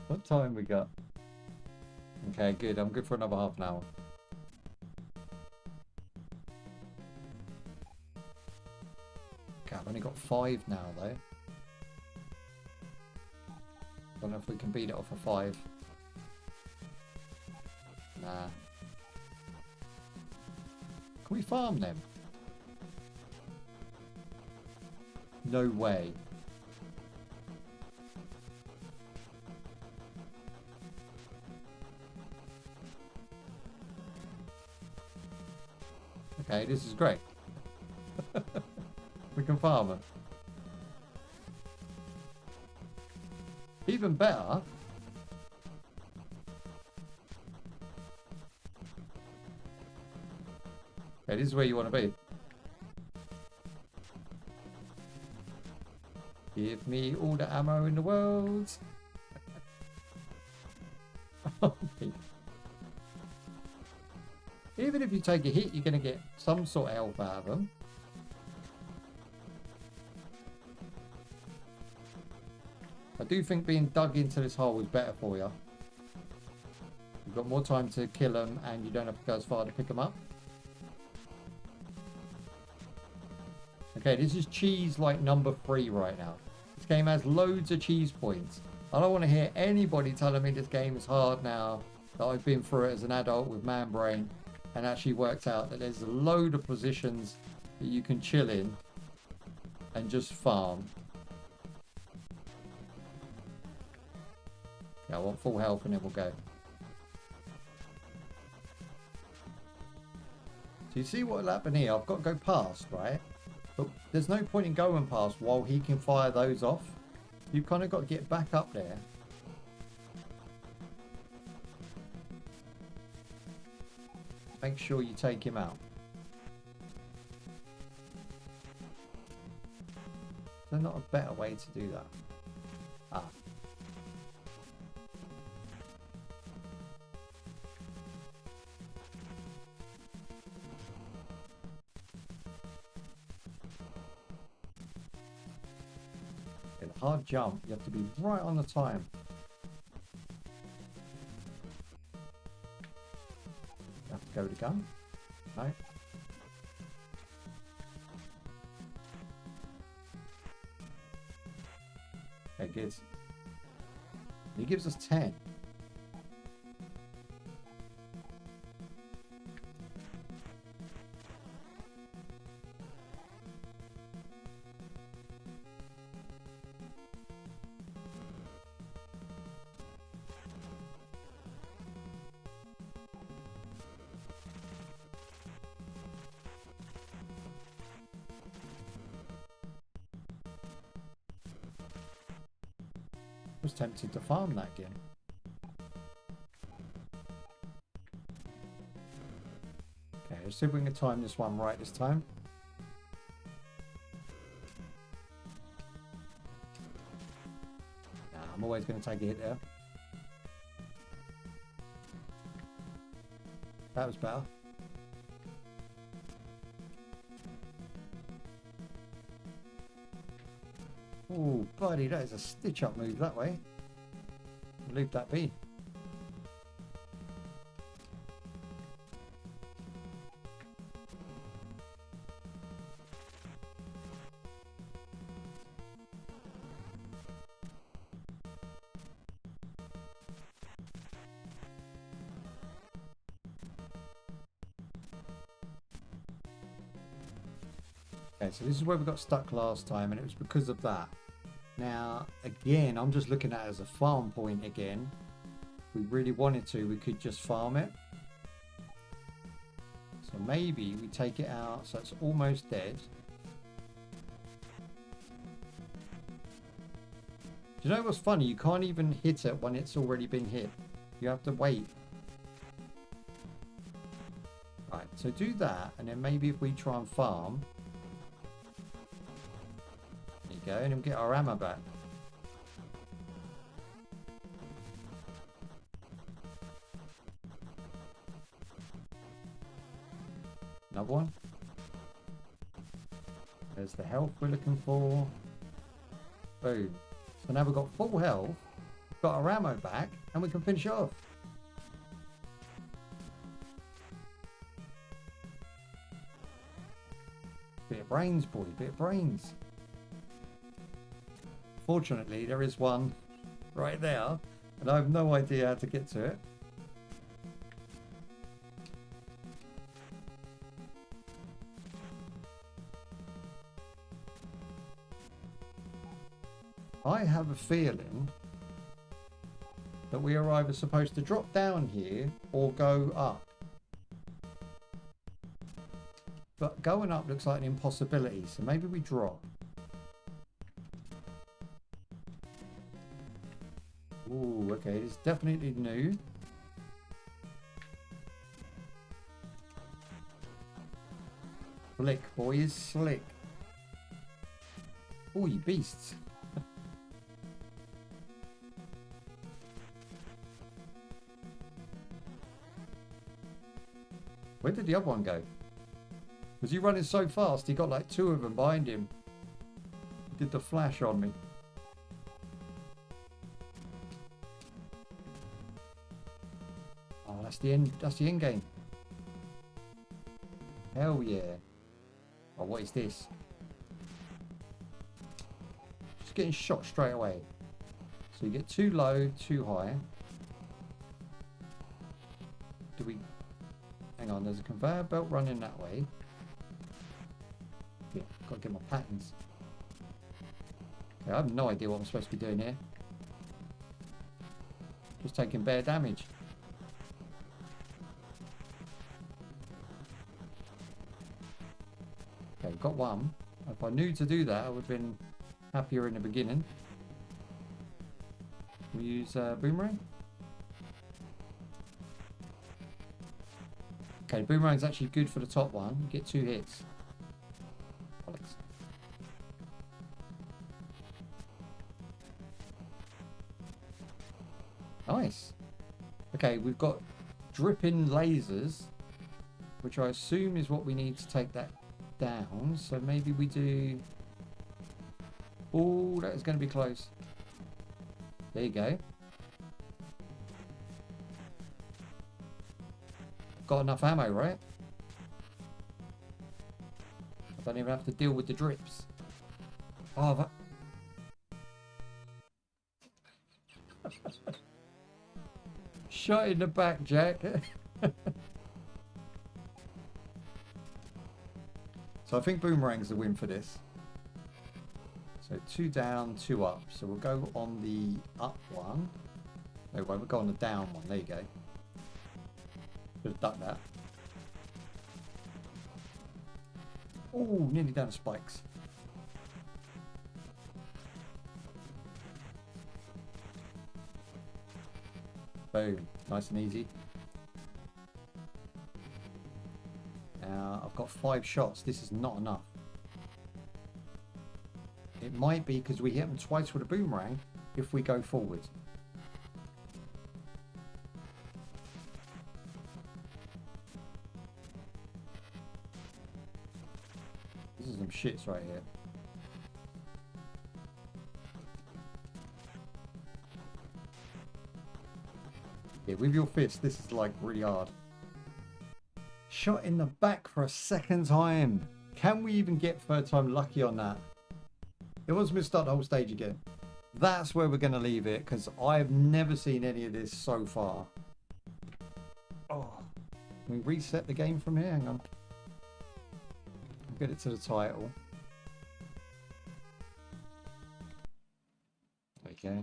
What time we got? Okay, good. I'm good for another half an hour. Okay, I've only got 5 now, though. Don't know if we can beat it off of 5. Nah. Can we farm them? No way. Okay, this is great. We can farm them. Even better. Okay, this is where you want to be. Give me all the ammo in the world. Even if you take a hit, you're going to get some sort of health out of them. I do think being dug into this hole is better for you. You've got more time to kill them and you don't have to go as far to pick them up. Okay, this is cheese like number 3 right now. This game has loads of cheese points. I don't want to hear anybody telling me this game is hard now that I've been through it as an adult with man brain and actually worked out that there's a load of positions that you can chill in and just farm. Yeah, I want full health and then we'll go. So you see what will happen here? I've got to go past, right? But there's no point in going past while he can fire those off. You've kind of got to get back up there. Make sure you take him out. Is there not a better way to do that? Ah. In a hard jump, you have to be right on the time. You have to go with the gun. No. Okay, good. He gives us 10. Was tempted to farm that again. Okay, let's see if we can time this one right this time. Nah, I'm always going to take a hit there. That was better. Oh, buddy, that is a stitch-up move that way. Leave that be. Okay, so this is where we got stuck last time, and it was because of that. Now, again, I'm just looking at it as a farm point again. If we really wanted to, we could just farm it. So maybe we take it out so it's almost dead. Do you know what's funny? You can't even hit it when it's already been hit. You have to wait. Right, so do that, and then maybe if we try and farm... Go and we'll get our ammo back. Another one. There's the health we're looking for. Boom. So now we've got full health, got our ammo back, and we can finish it off. Bit of brains, boy, bit of brains. Fortunately, there is one right there, and I have no idea how to get to it. I have a feeling that we are either supposed to drop down here or go up. But going up looks like an impossibility, so maybe we drop. Ooh, okay, it's definitely new. Slick, boys, slick. Oh, you beasts. Where did the other one go? Was he running so fast he got like two of them behind him? He did the flash on me. That's the end game. Hell yeah. Oh, what is this? Just getting shot straight away. So you get too low, too high. Do we... Hang on, there's a conveyor belt running that way. Yeah, gotta get my patterns. Okay, I have no idea what I'm supposed to be doing here. Just taking bare damage. Okay, got one. If I knew to do that, I would have been happier in the beginning. We use boomerang. Okay, boomerang's actually good for the top one. You get 2 hits. Relics. Nice. Okay, we've got dripping lasers, which I assume is what we need to take that down. So maybe we do... Oh, that is going to be close. There you go. Got enough ammo, right? I don't even have to deal with the drips. Oh, that... Shot in the back, Jack. So I think boomerang's the win for this. So 2 down, 2 up. So we'll go on the up one. No, we'll go on the down one. There you go. Should have ducked that. Oh, nearly down the spikes. Boom. Nice and easy. Now, I've got 5 shots. This is not enough. It might be because we hit them twice with a boomerang if we go forward. This is some shits right here. Yeah, with your fist, this is like really hard. Shot in the back for a second time. Can we even get third time lucky on that? It wants me to start the whole stage again. That's where we're going to leave it because I've never seen any of this so far. Oh, can we reset the game from here? Hang on. Get it to the title. Okay.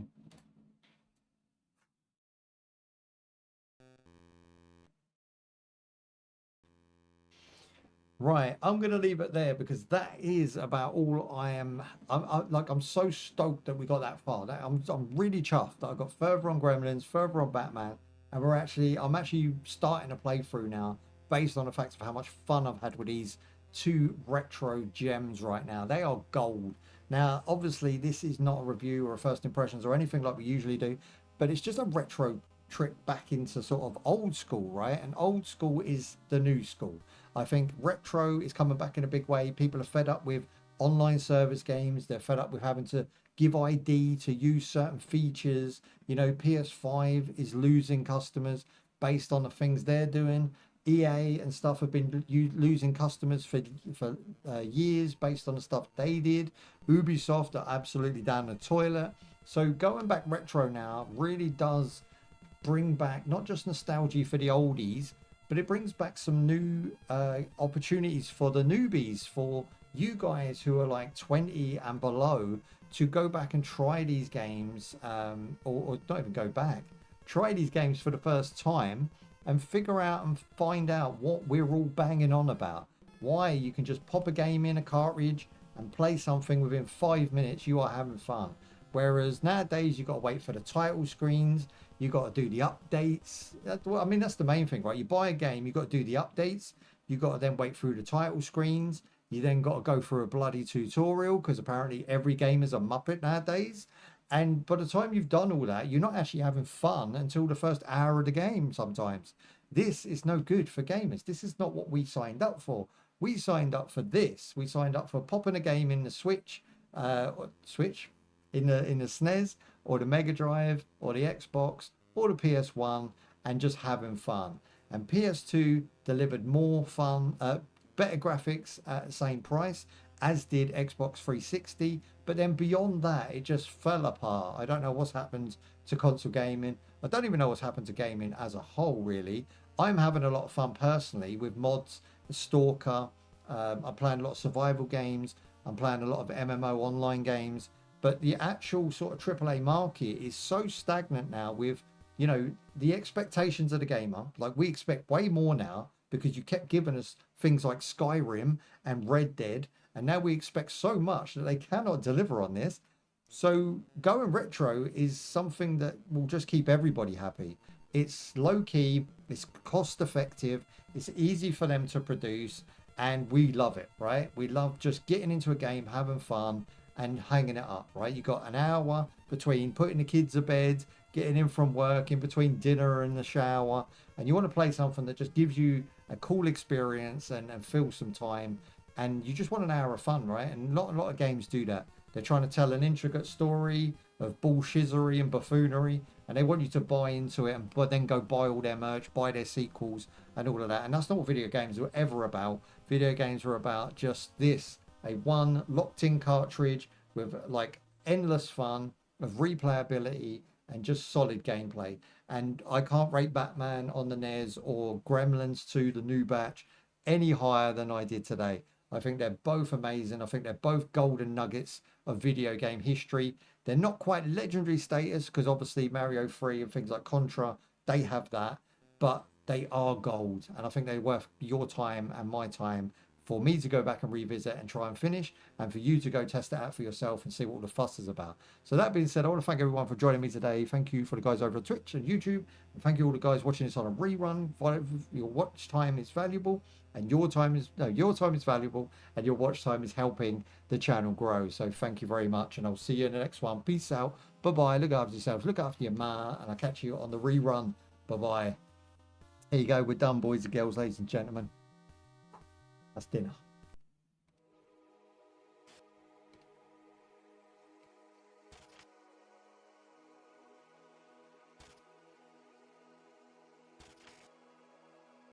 Right, I'm going to leave it there because that is about all I am. I'm so stoked that we got that far. I'm really chuffed that I got further on Gremlins, further on Batman, and I'm actually starting a playthrough now based on the fact of how much fun I've had with these 2 retro gems right now. They are gold. Now, obviously, this is not a review or a first impressions or anything like we usually do, but it's just a retro trip back into sort of old school, right? And old school is the new school. I think retro is coming back in a big way. People are fed up with online service games. They're fed up with having to give ID to use certain features. You know, PS5 is losing customers based on the things they're doing. EA and stuff have been losing customers for years based on the stuff they did. Ubisoft are absolutely down the toilet. So going back retro now really does bring back not just nostalgia for the oldies, but it brings back some new opportunities for the newbies, for you guys who are like 20 and below, to go back and try these games, or not even go back, try these games for the first time and figure out and find out what we're all banging on about. Why you can just pop a game in a cartridge and play something within 5 minutes, you are having fun. Whereas nowadays you've got to wait for the title screens, you got to do the updates. I mean, that's the main thing, right? You buy a game, you got to do the updates, you got to then wait through the title screens, you then got to go through a bloody tutorial because apparently every game is a muppet nowadays. And by the time you've done all that, you're not actually having fun until the first hour of the game sometimes. This is no good for gamers. This is not what we signed up for. We signed up for this. We signed up for popping a game in the Switch, in the SNES or the Mega Drive or the Xbox or the PS1 and just having fun. And PS2 delivered more fun, better graphics at the same price, as did Xbox 360. But then beyond that, it just fell apart. I don't know what's happened to console gaming. I don't even know what's happened to gaming as a whole, really. I'm having a lot of fun personally with mods, Stalker. I'm playing a lot of survival games. I'm playing a lot of MMO online games. But the actual sort of AAA market is so stagnant now with, you know, the expectations of the gamer. Like, we expect way more now because you kept giving us things like Skyrim and Red Dead. And now we expect so much that they cannot deliver on this. So going retro is something that will just keep everybody happy. It's low key, it's cost effective, it's easy for them to produce, and we love it, right? We love just getting into a game, having fun, and hanging it up, right? You got an hour between putting the kids to bed, getting in from work, in between dinner and the shower, and you want to play something that just gives you a cool experience and fill some time, and you just want an hour of fun, right? And a lot of games do that. They're trying to tell an intricate story of bullshizzery and buffoonery, and they want you to buy into it, but then go buy all their merch, buy their sequels, and all of that. And that's not what video games were ever about. Video games were about just this: a one locked-in cartridge with like endless fun, of replayability, and just solid gameplay. And I can't rate Batman on the NES or Gremlins 2, the new batch, any higher than I did today. I think they're both amazing. I think they're both golden nuggets of video game history. They're not quite legendary status because obviously Mario 3 and things like Contra, they have that, but they are gold. And I think they're worth your time and my time for me to go back and revisit and try and finish, and for you to go test it out for yourself and see what all the fuss is about. So that being said, I want to thank everyone for joining me today. Thank you for the guys over on Twitch and YouTube, and thank you all the guys watching this on a rerun. Your watch time is valuable, and your time is valuable, and your watch time is helping the channel grow. So thank you very much, and I'll see you in the next one. Peace out. Bye bye. Look after yourselves. Look after your ma, and I'll catch you on the rerun. Bye bye. Here you go. We're done, boys and girls, ladies and gentlemen. That's dinner.